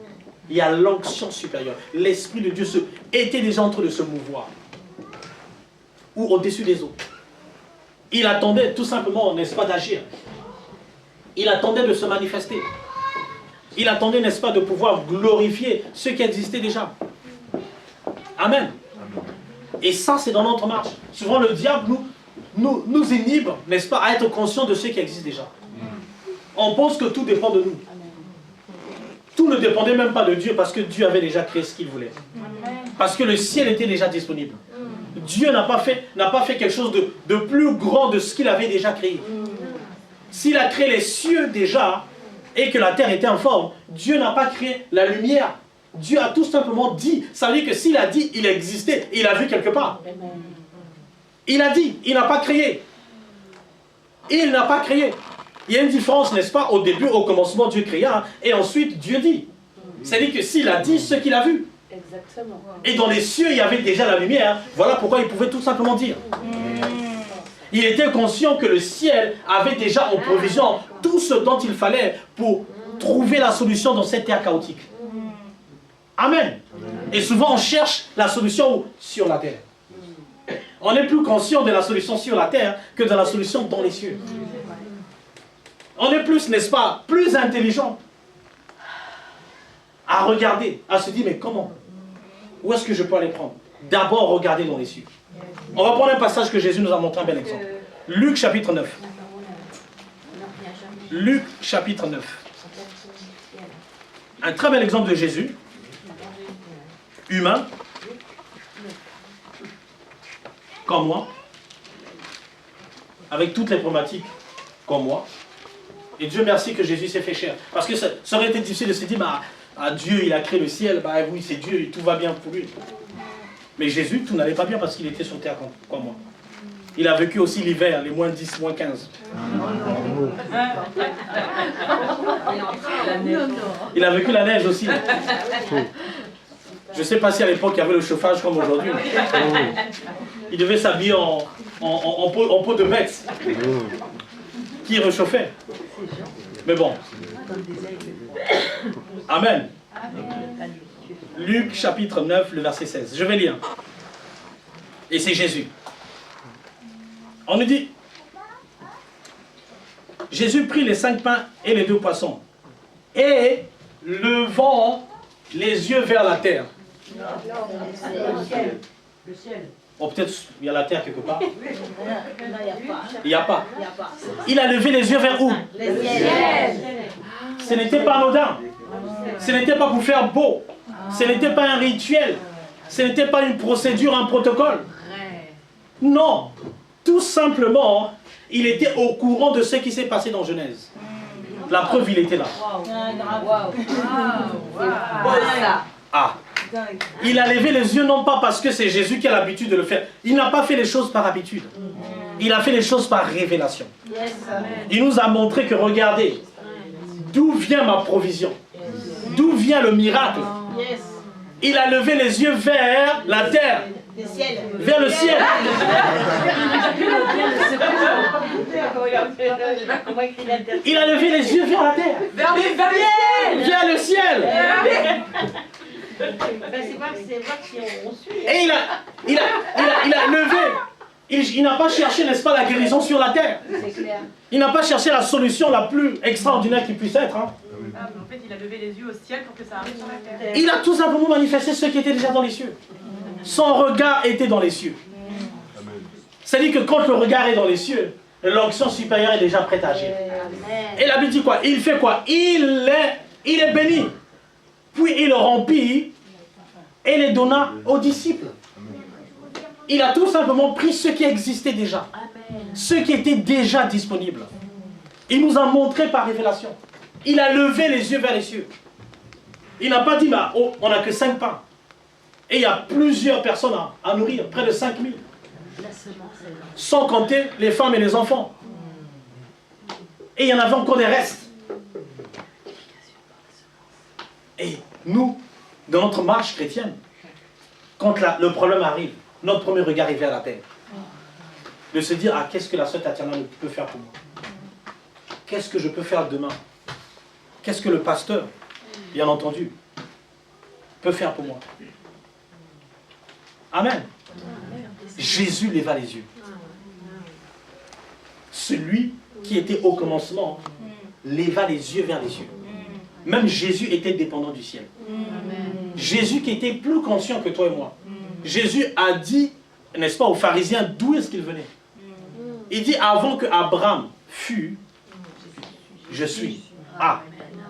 Speaker 1: il y a l'onction supérieure. L'Esprit de Dieu était déjà en train de se mouvoir. Ou au-dessus des eaux. Il attendait tout simplement, n'est-ce pas, d'agir. Il attendait de se manifester. Il attendait, n'est-ce pas, de pouvoir glorifier ce qui existait déjà. Amen. Et ça, c'est dans notre marche. Souvent, le diable nous inhibe, n'est-ce pas, à être conscient de ce qui existe déjà. On pense que tout dépend de nous. Tout ne dépendait même pas de Dieu parce que Dieu avait déjà créé ce qu'il voulait. Parce que le ciel était déjà disponible. Dieu n'a pas fait quelque chose de plus grand de ce qu'il avait déjà créé. S'il a créé les cieux déjà et que la terre était informe, Dieu n'a pas créé la lumière. Dieu a tout simplement dit. Ça veut dire que s'il a dit, il existait. Il a vu quelque part. Il a dit, il n'a pas créé. Il n'a pas créé. Il y a une différence, n'est-ce pas? Au début, au commencement, Dieu créa, et ensuite, Dieu dit. C'est-à-dire que s'il a dit ce qu'il a vu. Exactement. Et dans les cieux, il y avait déjà la lumière. Voilà pourquoi il pouvait tout simplement dire. Il était conscient que le ciel avait déjà en provision tout ce dont il fallait pour trouver la solution dans cette terre chaotique. Amen. Et souvent, on cherche la solution où? Sur la terre. On est plus conscient de la solution sur la terre que de la solution dans les cieux. On est plus, n'est-ce pas, plus intelligent à regarder, à se dire, mais comment? Où est-ce que je peux aller prendre? D'abord, regarder dans les cieux. On va prendre un passage que Jésus nous a montré un bel exemple. Luc chapitre 9. Luc chapitre 9. Un très bel exemple de Jésus, humain, comme moi, avec toutes les problématiques, comme moi. Et Dieu merci que Jésus s'est fait chair. Parce que ça aurait été difficile de se dire, bah, Dieu, il a créé le ciel, bah oui, c'est Dieu, tout va bien pour lui. Mais Jésus, tout n'allait pas bien parce qu'il était sur terre comme moi. Il a vécu aussi l'hiver, les moins 10, moins 15. Il a vécu la neige aussi. Je ne sais pas si à l'époque il y avait le chauffage comme aujourd'hui. Il devait s'habiller en peau de bête qui réchauffait. Mais bon. Amen. Luc chapitre 9, le verset 16. Je vais lire. Et c'est Jésus. On nous dit, Jésus prit les 5 pains et les 2 poissons, et levant les yeux vers la terre.
Speaker 5: Le ciel.
Speaker 1: Bon, peut-être il y a la terre quelque part. Il n'y a pas. Il a levé les yeux vers où?
Speaker 5: Le ciel.
Speaker 1: Ce n'était pas anodin. Ce n'était pas pour faire beau. Ce n'était pas un rituel. Ce n'était pas une procédure, un protocole. Non. Tout simplement, il était au courant de ce qui s'est passé dans Genèse. La preuve, il était là. Ah. Il a levé les yeux non pas parce que c'est Jésus qui a l'habitude de le faire. Il n'a pas fait les choses par habitude. Il a fait les choses par révélation. Il nous a montré que, regardez, d'où vient ma provision? D'où vient le miracle? Il a levé les yeux vers la terre. Vers le ciel. Il a levé les yeux vers la terre. Vers le ciel. Et il a levé. Il n'a pas cherché, n'est-ce pas, la guérison sur la terre. Il n'a pas cherché la solution la plus extraordinaire qui puisse être. Hein.
Speaker 3: En fait, il a levé les yeux au ciel pour que ça arrive sur la terre.
Speaker 1: Il a tout simplement manifesté ce qui était déjà dans les cieux. Son regard était dans les cieux. C'est-à-dire que quand le regard est dans les cieux, l'onction supérieure est déjà prête à agir. Et la Bible dit quoi? Il fait quoi? Il est béni. Puis il le remplit et les donna aux disciples. Il a tout simplement pris ce qui existait déjà. Ce qui était déjà disponible. Il nous a montré par révélation. Il a levé les yeux vers les cieux. Il n'a pas dit, bah, oh, on n'a que 5 pains. Et il y a plusieurs personnes à nourrir, près de 5000. Sans compter les femmes et les enfants. Et il y en avait encore des restes. Et nous, dans notre marche chrétienne, quand le problème arrive, notre premier regard est vers la terre. De se dire, ah, qu'est-ce que la Sœur Tatiana peut faire pour moi? Qu'est-ce que je peux faire demain? Qu'est-ce que le pasteur, bien entendu, peut faire pour moi? Amen. Jésus leva les yeux. Celui qui était au commencement leva les yeux vers les cieux. Même Jésus était dépendant du ciel. Jésus qui était plus conscient que toi et moi. Jésus a dit, n'est-ce pas, aux pharisiens, d'où est-ce qu'il venait? Il dit, avant que Abraham fût, je suis. Ah,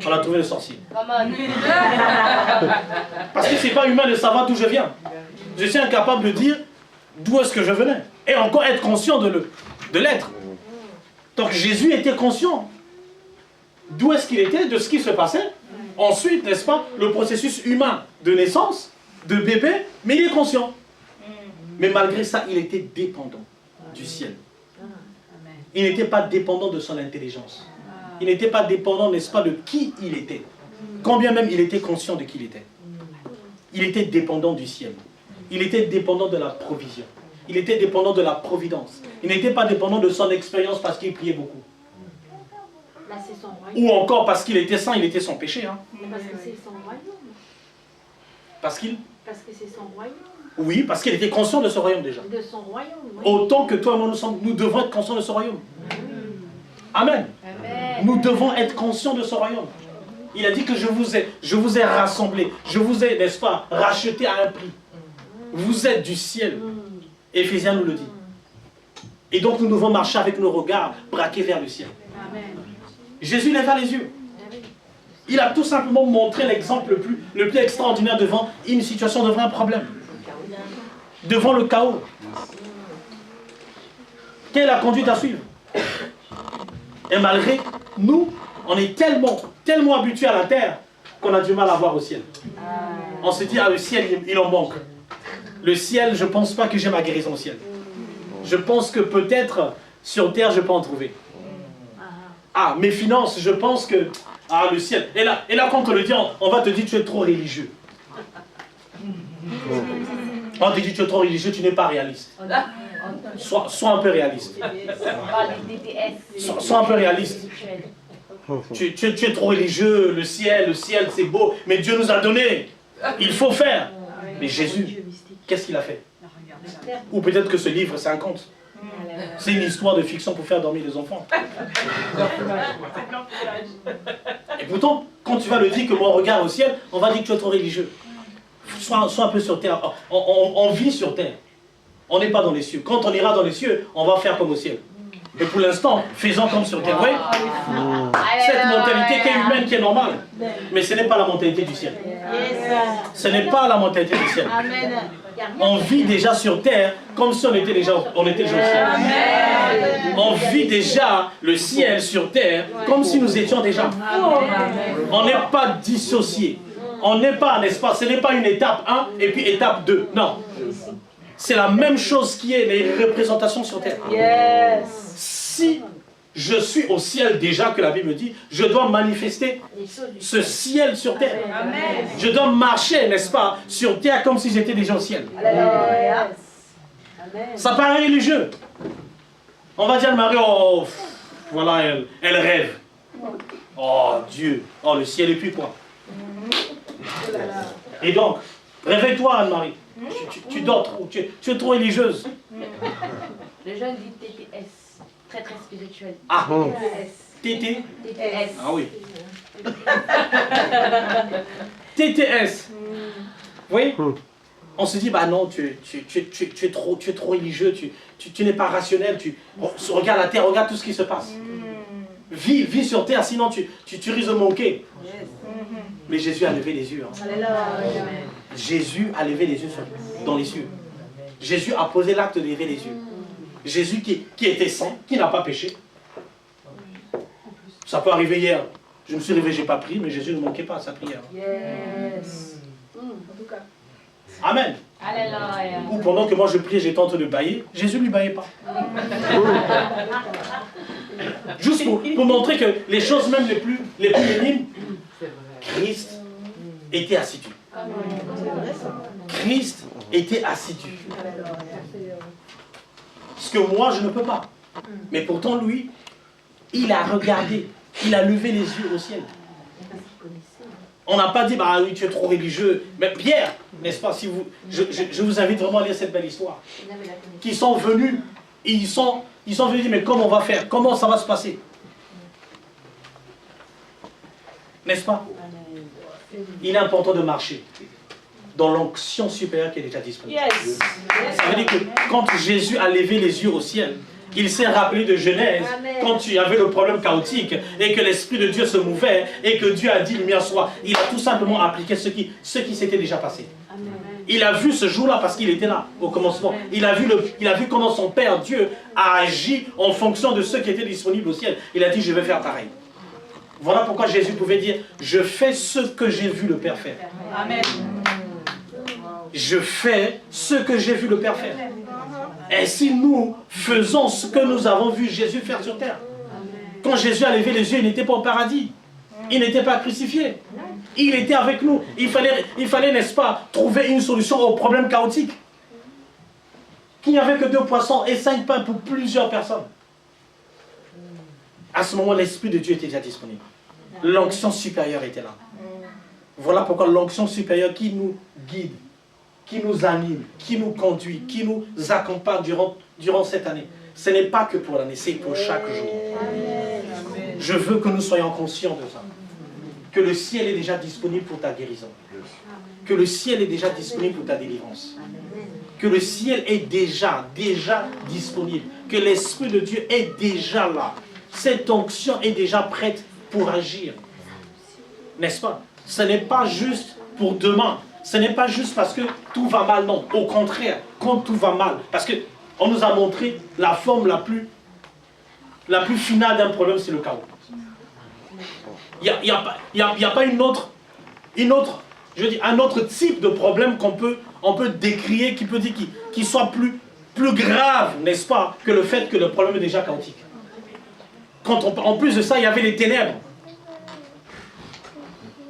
Speaker 1: on a trouvé le sorcier. Parce que ce n'est pas humain de savoir d'où je viens. Je suis incapable de dire d'où est-ce que je venais. Et encore être conscient de l'être. Donc Jésus était conscient d'où est-ce qu'il était, de ce qui se passait. Ensuite, n'est-ce pas, le processus humain de naissance, de bébé, mais il est conscient. Mais malgré ça, il était dépendant du ciel. Il n'était pas dépendant de son intelligence. Il n'était pas dépendant, n'est-ce pas, de qui il était. Quand bien même il était conscient de qui il était. Il était dépendant du ciel. Il était dépendant de la provision. Il était dépendant de la providence. Il n'était pas dépendant de son expérience parce qu'il priait beaucoup.
Speaker 2: Là, c'est son royaume.
Speaker 1: Ou encore parce qu'il était saint, il était sans péché. Hein.
Speaker 2: Parce que c'est son royaume.
Speaker 1: Parce qu'il...
Speaker 2: Parce que c'est son royaume.
Speaker 1: Oui, parce qu'il était conscient de ce royaume déjà.
Speaker 2: De son royaume, oui.
Speaker 1: Autant que toi et moi, nous devons être conscients de ce royaume. Amen. Nous devons être conscients de ce royaume. Il a dit que je vous ai rassemblés, je vous ai, n'est-ce pas, racheté à un prix. Vous êtes du ciel. Éphésiens nous le dit. Et donc nous devons marcher avec nos regards braqués vers le ciel.
Speaker 3: Amen.
Speaker 1: Jésus leva les yeux. Il a tout simplement montré l'exemple le plus extraordinaire devant une situation, devant un problème. Devant le chaos. Quelle est la conduite à suivre? Et malgré nous, on est tellement habitués à la terre qu'on a du mal à voir au ciel. On se dit, ah, le ciel, il en manque. Le ciel, je ne pense pas que j'ai ma guérison au ciel. Je pense que peut-être sur terre, je peux en trouver. Ah, mes finances, je pense que... Ah, le ciel. Et là quand on le dit, on va te dire, tu es trop religieux. On te dit, tu es trop religieux, tu n'es pas réaliste. Sois un peu réaliste. Sois un peu réaliste. Tu es trop religieux, le ciel c'est beau, mais Dieu nous a donné. Il faut faire. Mais Jésus, qu'est-ce qu'il a fait? Ou peut-être que ce livre, c'est un conte. C'est une histoire de fiction pour faire dormir les enfants. Et pourtant, quand tu vas le dire que mon regard au ciel, on va dire que tu es trop religieux. Sois un peu sur terre. On vit sur terre. On n'est pas dans les cieux. Quand on ira dans les cieux, on va faire comme au ciel. Et pour l'instant, faisons comme sur terre. Oui, cette mentalité qui est humaine, qui est normale. Mais ce n'est pas la mentalité du ciel. Ce n'est pas la mentalité du ciel. On vit déjà sur terre comme si on était déjà au ciel. On vit déjà le ciel sur terre comme si nous étions déjà. On n'est pas dissociés. On n'est pas, n'est-ce pas, ce n'est pas une étape 1 et puis étape 2. Non. C'est la même chose qui est les représentations sur terre. Si je suis au ciel déjà, que la Bible dit, je dois manifester ce ciel sur terre. Je dois marcher, n'est-ce pas, sur terre comme si j'étais déjà au ciel. Ça paraît religieux. On va dire à Marie, oh, voilà, elle rêve. Oh Dieu, oh le ciel et puis quoi. Et donc, réveille-toi Anne-Marie. Tu dors trop, tu es trop religieuse.
Speaker 6: Le jeune dit TTS, très très spirituel.
Speaker 1: Ah, TT?
Speaker 6: TTS.
Speaker 1: Ah oui. TTS. Vous voyez? On se dit, bah non, tu es trop religieux, tu n'es pas rationnel, regarde la terre, regarde tout ce qui se passe. Vis sur terre, sinon tu risques de manquer. Mais Jésus a levé les yeux. Hein. Jésus a levé les yeux dans les cieux. Jésus a posé l'acte de lever les yeux. Jésus qui était saint, qui n'a pas péché. Ça peut arriver hier. Je me suis réveillé, je n'ai pas prié, mais Jésus ne manquait pas à sa prière.
Speaker 2: En tout cas.
Speaker 1: Amen.
Speaker 6: Alléluia.
Speaker 1: Ou pendant que moi je priais, j'étais en train de bâiller, Jésus ne lui bâillait pas. Juste pour montrer que les choses même les plus minimes, Christ était assidu. Christ était assidu. Ce que moi je ne peux pas. Mais pourtant lui, il a regardé, il a levé les yeux au ciel. On n'a pas dit, bah oui, tu es trop religieux. Mais Pierre, n'est-ce pas, si vous, je vous invite vraiment à lire cette belle histoire. Qui sont venus, ils sont venus dire, mais comment on va faire? Comment ça va se passer? N'est-ce pas? Il est important de marcher dans l'onction supérieure qui est déjà disponible. Ça veut dire que quand Jésus a levé les yeux au ciel, il s'est rappelé de Genèse, quand il y avait le problème chaotique et que l'Esprit de Dieu se mouvait et que Dieu a dit lumière soit. Il a tout simplement appliqué ce qui s'était déjà passé. Il a vu ce jour-là parce qu'il était là au commencement. Il a vu comment son Père Dieu a agi en fonction de ce qui était disponible au ciel. Il a dit je vais faire pareil. Voilà pourquoi Jésus pouvait dire je fais ce que j'ai vu le Père faire.
Speaker 3: Amen.
Speaker 1: Je fais ce que j'ai vu le Père faire. Et si nous faisons ce que nous avons vu Jésus faire sur terre. Quand Jésus a levé les yeux, il n'était pas au paradis. Il n'était pas crucifié. Il était avec nous. Il fallait, n'est-ce pas, trouver une solution au problème chaotique. Qu'il n'y avait que 2 poissons et 5 pains pour plusieurs personnes. À ce moment, l'Esprit de Dieu était déjà disponible. L'onction supérieure était là. Voilà pourquoi l'onction supérieure qui nous guide, qui nous anime, qui nous conduit, qui nous accompagne durant cette année, ce n'est pas que pour l'année, c'est pour chaque jour. Je veux que nous soyons conscients de ça. Que le ciel est déjà disponible pour ta guérison. Que le ciel est déjà disponible pour ta délivrance. Que le ciel est déjà disponible. Que l'Esprit de Dieu est déjà là. Cette onction est déjà prête pour agir. N'est-ce pas? Ce n'est pas juste pour demain. Ce n'est pas juste parce que tout va mal, non. Au contraire, quand tout va mal, parce qu'on nous a montré la forme la plus finale d'un problème, c'est le chaos. Il n'y a pas un autre type de problème on peut décrire, qui soit plus grave, n'est-ce pas, que le fait que le problème est déjà chaotique. En plus de ça, il y avait les ténèbres.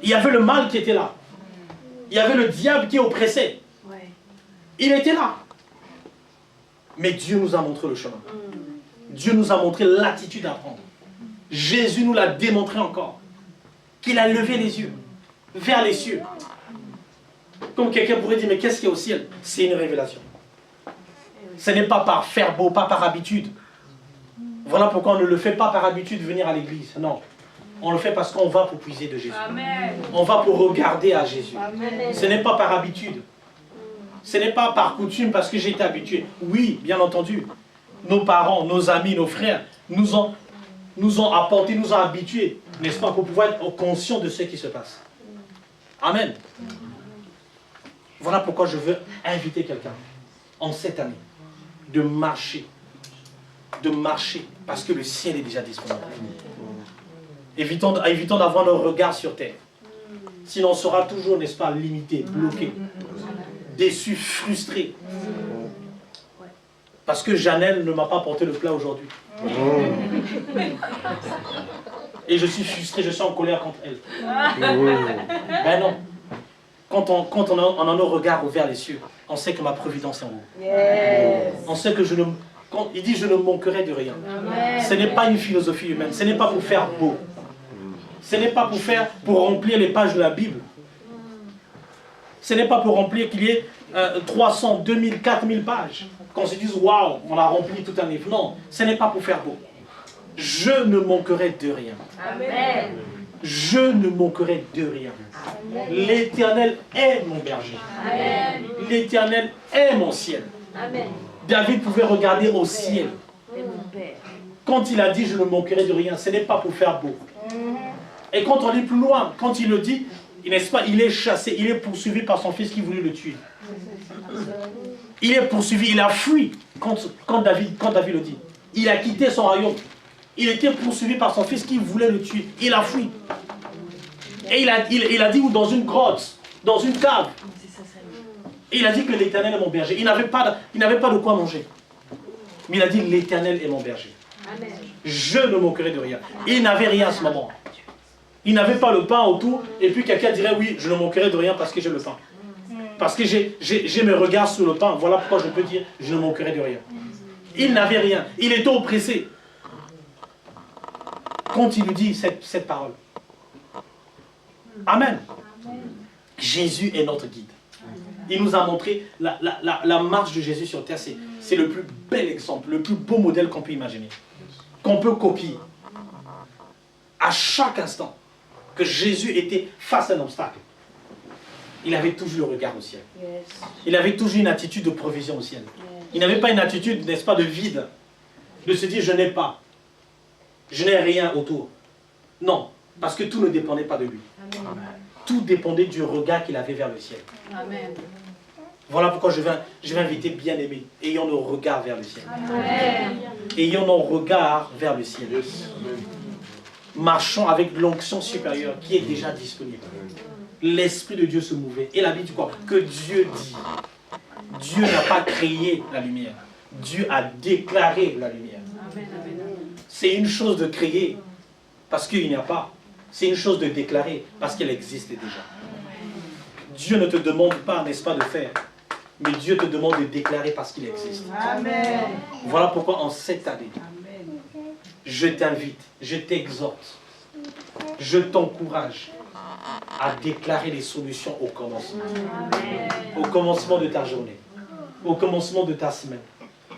Speaker 1: Il y avait le mal qui était là. Il y avait le diable qui oppressait. Il était là. Mais Dieu nous a montré le chemin. Dieu nous a montré l'attitude à prendre. Jésus nous l'a démontré encore. Qu'il a levé les yeux vers les cieux. Comme quelqu'un pourrait dire, mais qu'est-ce qu'il y a au ciel? C'est une révélation. Ce n'est pas par faire beau, pas par habitude. Voilà pourquoi on ne le fait pas par habitude de venir à l'église. Non. On le fait parce qu'on va pour puiser de Jésus.
Speaker 3: Amen.
Speaker 1: On va pour regarder à Jésus.
Speaker 2: Amen.
Speaker 1: Ce n'est pas par habitude. Ce n'est pas par coutume parce que j'ai été habitué. Oui, bien entendu. Nos parents, nos amis, nos frères nous ont apporté, nous ont habitués, n'est-ce pas, pour pouvoir être conscients de ce qui se passe. Amen. Voilà pourquoi je veux inviter quelqu'un en cette année de marcher, parce que le ciel est déjà disponible. Évitons d'avoir nos regards sur terre. Sinon on sera toujours, n'est-ce pas, limité, bloqué, déçu, frustré. Parce que Janelle ne m'a pas porté le plat aujourd'hui. Et je suis frustré, je suis en colère contre elle. Ben non. Quand on a nos regards vers les cieux, on sait que ma providence est en haut.
Speaker 2: Yes.
Speaker 1: On sait que quand il dit je ne manquerai de rien.
Speaker 2: Amen.
Speaker 1: Ce n'est pas une philosophie humaine, ce n'est pas pour faire beau. Ce n'est pas pour remplir les pages de la Bible. Ce n'est pas pour remplir qu'il y ait 300, 2000, 4000 pages. Qu'on se dise, waouh, on a rempli tout un livre. Non, ce n'est pas pour faire beau. Je ne manquerai de rien.
Speaker 2: Amen.
Speaker 1: Je ne manquerai de rien. L'Éternel est mon berger.
Speaker 2: Amen.
Speaker 1: L'Éternel est mon ciel.
Speaker 2: Amen.
Speaker 1: David pouvait regarder au ciel.
Speaker 2: Et mon Père.
Speaker 1: Quand il a dit, je ne manquerai de rien, ce n'est pas pour faire beau. Et quand on lit plus loin, quand il le dit, n'est-ce pas, il est chassé, il est poursuivi par son fils qui voulait le tuer. Il est poursuivi, il a fui quand David le dit. Il a quitté son royaume. Il était poursuivi par son fils qui voulait le tuer. Il a fui. Et il a dit, ou dans une grotte, dans une cave. Et il a dit que l'Éternel est mon berger. Il n'avait pas de quoi manger. Mais il a dit, l'Éternel est mon berger.
Speaker 2: Amen.
Speaker 1: Je ne manquerai de rien. Il n'avait rien à ce moment. Il n'avait pas le pain autour. Et puis quelqu'un dirait, oui, je ne manquerai de rien parce que j'ai le pain. Parce que j'ai mes regards sur le pain. Voilà pourquoi je peux dire, je ne manquerai de rien. Il n'avait rien. Il était oppressé. Quand il nous dit cette parole. Amen. Jésus est notre guide. Il nous a montré la marche de Jésus sur terre. C'est le plus bel exemple, le plus beau modèle qu'on peut imaginer. Qu'on peut copier. À chaque instant que Jésus était face à un obstacle, il avait toujours le regard au ciel. Il avait toujours une attitude de provision au ciel. Il n'avait pas une attitude, n'est-ce pas, de vide. De se dire, je n'ai pas. Je n'ai rien autour. Non, parce que tout ne dépendait pas de lui.
Speaker 2: Amen.
Speaker 1: Tout dépendait du regard qu'il avait vers le ciel.
Speaker 3: Amen.
Speaker 1: Voilà pourquoi je vais inviter bien-aimés. Ayons nos regards vers le ciel.
Speaker 2: Amen.
Speaker 1: Ayons nos regards vers le ciel. Marchons avec l'onction supérieure qui est déjà disponible. L'Esprit de Dieu se mouvait. Et la Bible dit quoi? Que Dieu dit. Dieu n'a pas créé la lumière. Dieu a déclaré la lumière.
Speaker 3: Amen. Amen.
Speaker 1: C'est une chose de créer parce qu'il n'y a pas. C'est une chose de déclarer parce qu'elle existe déjà. Dieu ne te demande pas, n'est-ce pas, de faire. Mais Dieu te demande de déclarer parce qu'il existe.
Speaker 3: Amen.
Speaker 1: Voilà pourquoi en cette année, je t'invite, je t'exhorte, je t'encourage à déclarer les solutions au commencement. Au commencement de ta journée. Au commencement de ta semaine.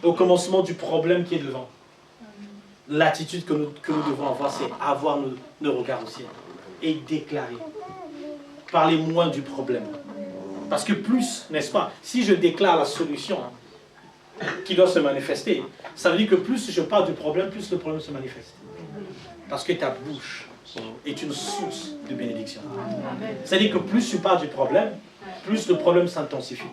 Speaker 1: Au commencement du problème qui est devant. L'attitude que nous devons avoir, c'est avoir nos regards au ciel. Et déclarer. Parler moins du problème. Parce que plus, n'est-ce pas, si je déclare la solution qui doit se manifester, ça veut dire que plus je parle du problème, plus le problème se manifeste. Parce que ta bouche est une source de bénédiction. C'est-à-dire que plus tu parles du problème, plus le problème s'intensifie.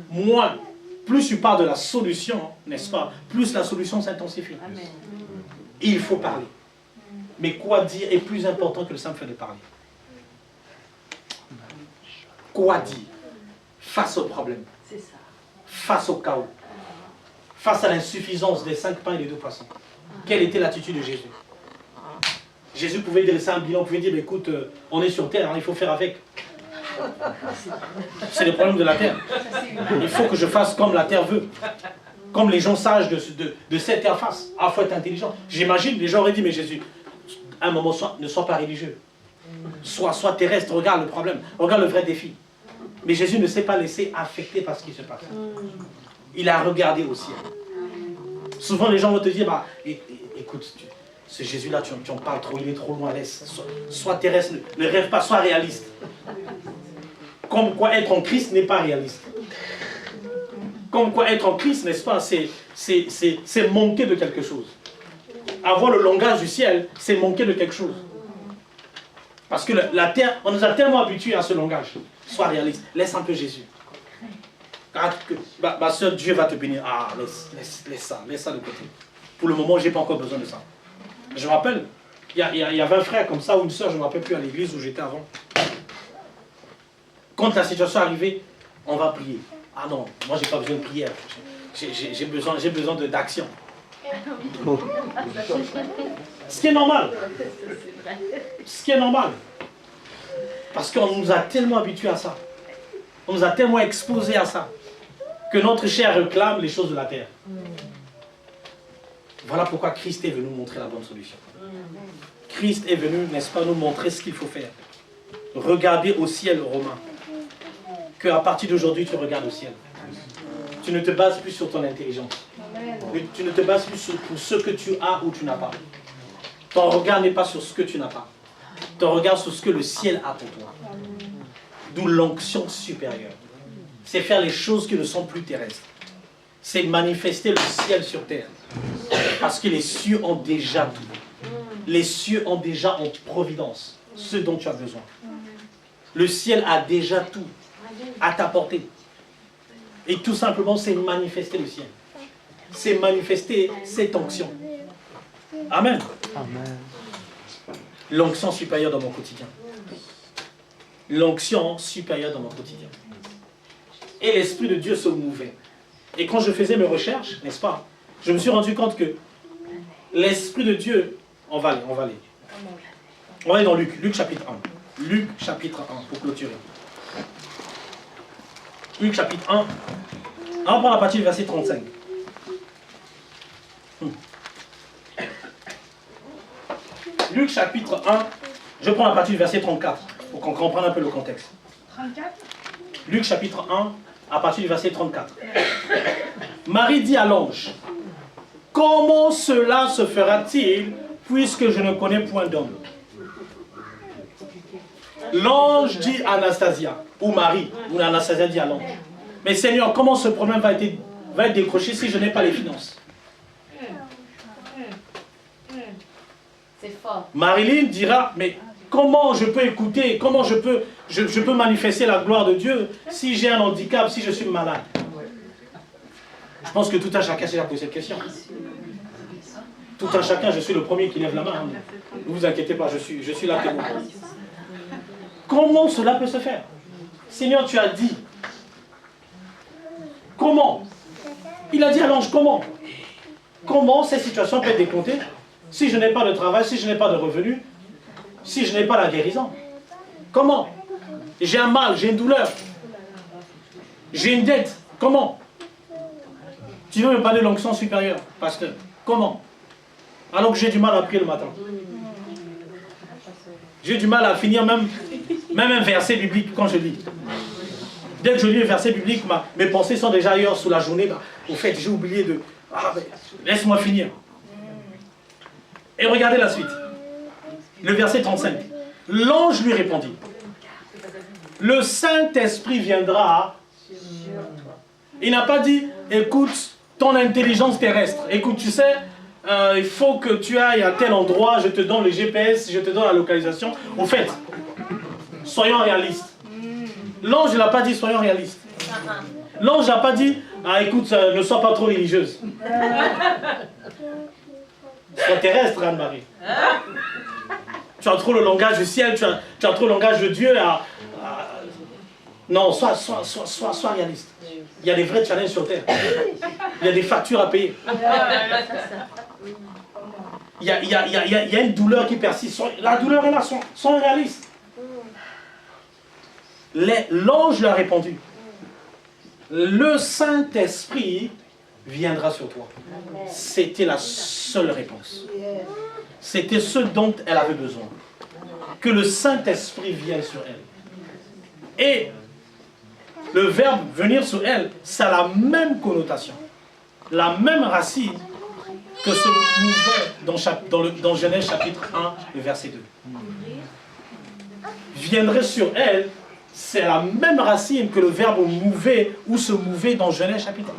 Speaker 1: Moins, plus tu parles de la solution, n'est-ce pas, plus la solution s'intensifie. Et il faut parler. Mais quoi dire est plus important que le simple fait de parler. Quoi dire face au problème, face au chaos, face à l'insuffisance des 5 pains et des 2 poissons. Quelle était l'attitude de Jésus? Jésus pouvait dresser un bilan, pouvait dire, écoute, on est sur terre, hein, il faut faire avec. C'est le problème de la terre. Il faut que je fasse comme la terre veut. Comme les gens sages de cette terre fassent. Ah, il faut être intelligent. J'imagine, les gens auraient dit, mais Jésus, à un moment, ne sois pas religieux. Sois terrestre, regarde le problème, regarde le vrai défi. Mais Jésus ne s'est pas laissé affecter par ce qui se passe. Il a regardé au ciel. Souvent, les gens vont te dire, bah, écoute, ce Jésus-là, tu en parles trop, il est trop loin, laisse. Sois terrestre, ne rêve pas, sois réaliste. Comme quoi être en Christ n'est pas réaliste. Comme quoi être en Christ, n'est-ce pas, c'est manquer de quelque chose. Avoir le langage du ciel, c'est manquer de quelque chose. Parce que la terre, on nous a tellement habitués à ce langage. Sois réaliste, laisse un peu Jésus. Ma soeur, Dieu va te bénir. Ah, laisse ça de côté. Pour le moment, je n'ai pas encore besoin de ça. Je me rappelle, il y avait un frère comme ça, ou une soeur, je ne me rappelle plus, à l'église où j'étais avant. Quand la situation est arrivée, on va prier. Ah non, moi je n'ai pas besoin de prière. J'ai besoin d'action. Ce qui est normal. Ce qui est normal. Parce qu'on nous a tellement habitués à ça. On nous a tellement exposés à ça. Que notre chair réclame les choses de la terre. Voilà pourquoi Christ est venu nous montrer la bonne solution. Christ est venu, n'est-ce pas, nous montrer ce qu'il faut faire. Regardez au ciel, Romain. Qu'à partir d'aujourd'hui, tu regardes au ciel. Tu ne te bases plus sur ton intelligence. Tu ne te bases plus sur ce que tu as ou tu n'as pas. Ton regard n'est pas sur ce que tu n'as pas. Ton regard sur ce que le ciel a pour toi. D'où l'onction supérieure. C'est faire les choses qui ne sont plus terrestres. C'est manifester le ciel sur terre. Parce que les cieux ont déjà tout. Les cieux ont déjà en providence ce dont tu as besoin. Le ciel a déjà tout à ta portée. Et tout simplement, c'est manifester le ciel. C'est manifester cette onction. Amen.
Speaker 7: Amen.
Speaker 1: L'onction supérieure dans mon quotidien. L'onction supérieure dans mon quotidien. Et l'Esprit de Dieu se mouvait. Et quand je faisais mes recherches, n'est-ce pas, je me suis rendu compte que l'Esprit de Dieu, on va aller. On va aller dans Luc chapitre 1. Luc chapitre 1, pour clôturer. Luc chapitre 1. On va prendre à partir du verset 35. Luc chapitre 1, je prends à partir du verset 34, pour qu'on comprenne un peu le contexte.
Speaker 3: 34.
Speaker 1: Luc chapitre 1, à partir du verset 34. Marie dit à l'ange, « Comment cela se fera-t-il, puisque je ne connais point d'homme ?» L'ange dit à Anastasia, ou Marie, ou Anastasia dit à l'ange, « Mais Seigneur, comment ce problème va être décroché si je n'ai pas les finances ?»
Speaker 6: C'est fort.
Speaker 1: Marilyn dira, mais comment je peux écouter, comment je peux manifester la gloire de Dieu si j'ai un handicap, si je suis malade? Je pense que tout un chacun s'est déjà posé cette question. Tout un chacun, je suis le premier qui lève la main. Hein. Ne vous inquiétez pas, je suis là témoin. Comment cela peut se faire? Seigneur, tu as dit. Comment? Il a dit à l'ange, comment? Comment cette situation peut être décomptée si je n'ai pas de travail, si je n'ai pas de revenus, si je n'ai pas la guérison? Comment? J'ai un mal, j'ai une douleur, j'ai une dette. Comment? Tu veux me parler de l'onction supérieure, pasteur? Comment? Alors que j'ai du mal à prier le matin. J'ai du mal à finir même Même un verset biblique, quand je lis. Dès que je lis un verset biblique, mes pensées sont déjà ailleurs sous la journée. Au fait, j'ai oublié de... Ah, laisse-moi finir. Et regardez la suite. Le verset 35. L'ange lui répondit. Le Saint-Esprit viendra. Il n'a pas dit, écoute, ton intelligence terrestre. Écoute, tu sais, il faut que tu ailles à tel endroit, je te donne le GPS, je te donne la localisation. Au fait, soyons réalistes. L'ange n'a pas dit, soyons réalistes. L'ange n'a pas dit, ah écoute, ne sois pas trop religieuse. Sois terrestre, Anne-Marie. Tu as trop le langage du ciel, tu as trop le langage de Dieu. Non, sois réaliste. Il y a des vrais challenges sur terre. Il y a des factures à payer. Il y a une douleur qui persiste. La douleur est là, sois réaliste. L'ange lui a répondu. Le Saint-Esprit viendra sur toi. C'était la seule réponse. C'était ce dont elle avait besoin. Que le Saint-Esprit vienne sur elle. Et le verbe venir sur elle, ça a la même connotation. La même racine que se mouvait dans Genèse chapitre 1, le verset 2. Viendrait sur elle, c'est la même racine que le verbe mouver ou se mouver dans Genèse chapitre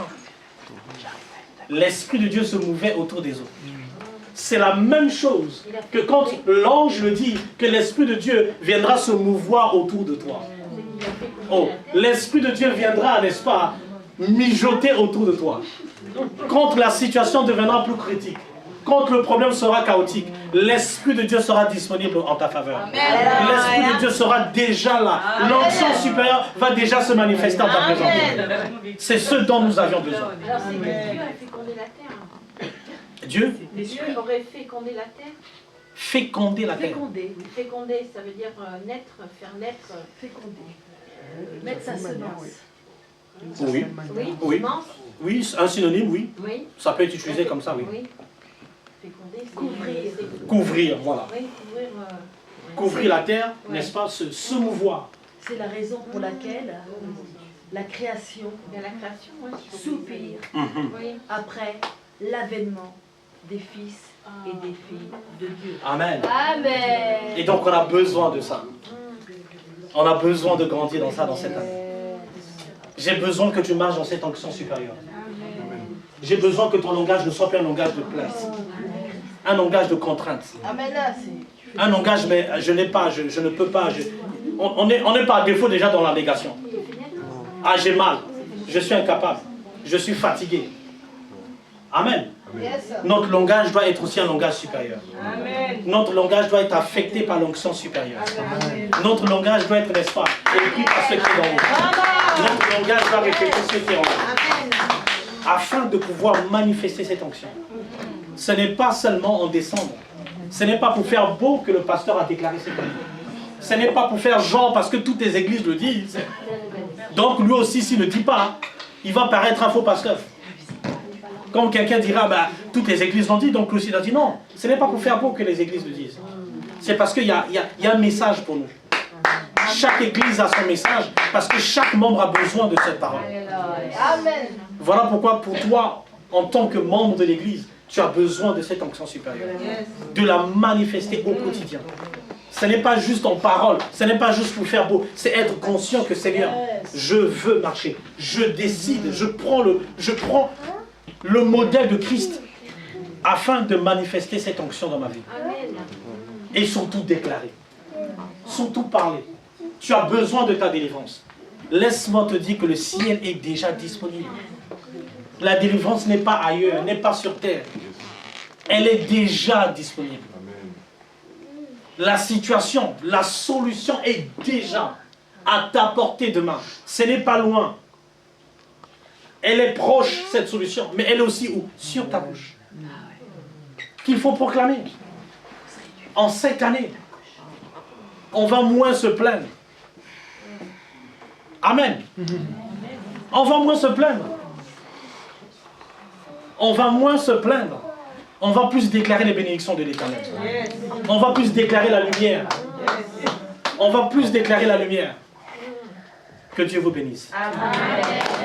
Speaker 1: 1. L'Esprit de Dieu se mouvait autour des eaux. C'est la même chose que quand l'ange le dit, que l'Esprit de Dieu viendra se mouvoir autour de toi. Oh, l'Esprit de Dieu viendra, n'est-ce pas, mijoter autour de toi. Quand la situation deviendra plus critique, quand le problème sera chaotique, l'Esprit de Dieu sera disponible en ta faveur. L'Esprit de Dieu sera déjà là. L'onction supérieure va déjà se manifester en ta présence. C'est ce dont nous avions besoin.
Speaker 2: Alors c'est que Dieu a fécondé la terre.
Speaker 1: Dieu
Speaker 2: aurait fécondé la terre.
Speaker 1: Féconder la terre.
Speaker 2: Féconder, ça veut dire naître, faire naître.
Speaker 6: Féconder. Mettre sa semence.
Speaker 1: Oui.
Speaker 2: Oui, semence.
Speaker 1: Oui, un synonyme, oui.
Speaker 2: Oui.
Speaker 1: Ça peut être utilisé comme ça, oui.
Speaker 2: Oui. Féconder,
Speaker 6: Couvrir.
Speaker 1: Couvrir, voilà.
Speaker 2: Oui,
Speaker 1: Couvrir la terre, n'est-ce pas, se mouvoir.
Speaker 6: C'est la raison pour laquelle la création soupire après l'avènement des fils et des filles de Dieu.
Speaker 1: Amen.
Speaker 6: Amen.
Speaker 1: Et donc on a besoin de ça. On a besoin de grandir dans ça, dans cette année. J'ai besoin que tu marches dans cette onction supérieure. J'ai besoin que ton langage ne soit pas un langage de place. Un langage de contrainte. Un langage, mais je n'ai pas, je ne peux pas. On n'est pas à défaut déjà dans la négation. Ah, j'ai mal. Je suis incapable. Je suis fatigué. Amen. Notre langage doit être aussi un langage supérieur. Notre langage doit être affecté par l'onction supérieure. Notre langage doit être, n'est-ce pas, écrit par ce qui est en haut. Notre langage doit refléter ce qui est en haut. Afin de pouvoir manifester cette onction. Ce n'est pas seulement en décembre. Ce n'est pas pour faire beau que le pasteur a déclaré cette année. Ce n'est pas pour faire genre parce que toutes les églises le disent. Donc lui aussi, s'il ne le dit pas, il va paraître un faux pasteur. Comme quelqu'un dira, bah, toutes les églises l'ont dit, donc lui aussi il a dit non. Ce n'est pas pour faire beau que les églises le disent. C'est parce qu'il y a un message pour nous. Chaque église a son message parce que chaque membre a besoin de cette parole.
Speaker 2: Amen.
Speaker 1: Voilà pourquoi pour toi, en tant que membre de l'église, tu as besoin de cette onction supérieure. De la manifester au quotidien. Ce n'est pas juste en parole, ce n'est pas juste pour faire beau, c'est être conscient que Seigneur, je veux marcher, je décide, je prends le modèle de Christ afin de manifester cette onction dans ma vie. Et surtout déclarer, surtout parler. Tu as besoin de ta délivrance. Laisse-moi te dire que le ciel est déjà disponible. La délivrance n'est pas ailleurs, n'est pas sur terre. Elle est déjà disponible. La situation, la solution est déjà à ta portée de main. Ce n'est pas loin. Elle est proche, cette solution, mais elle est aussi où? Sur ta bouche. Qu'il faut proclamer. En cette année, on va moins se plaindre. Amen. On va moins se plaindre. On va moins se plaindre. On va plus déclarer les bénédictions de l'Éternel. On va plus déclarer la lumière. on va plus déclarer la lumière. Que Dieu vous bénisse.
Speaker 2: Amen.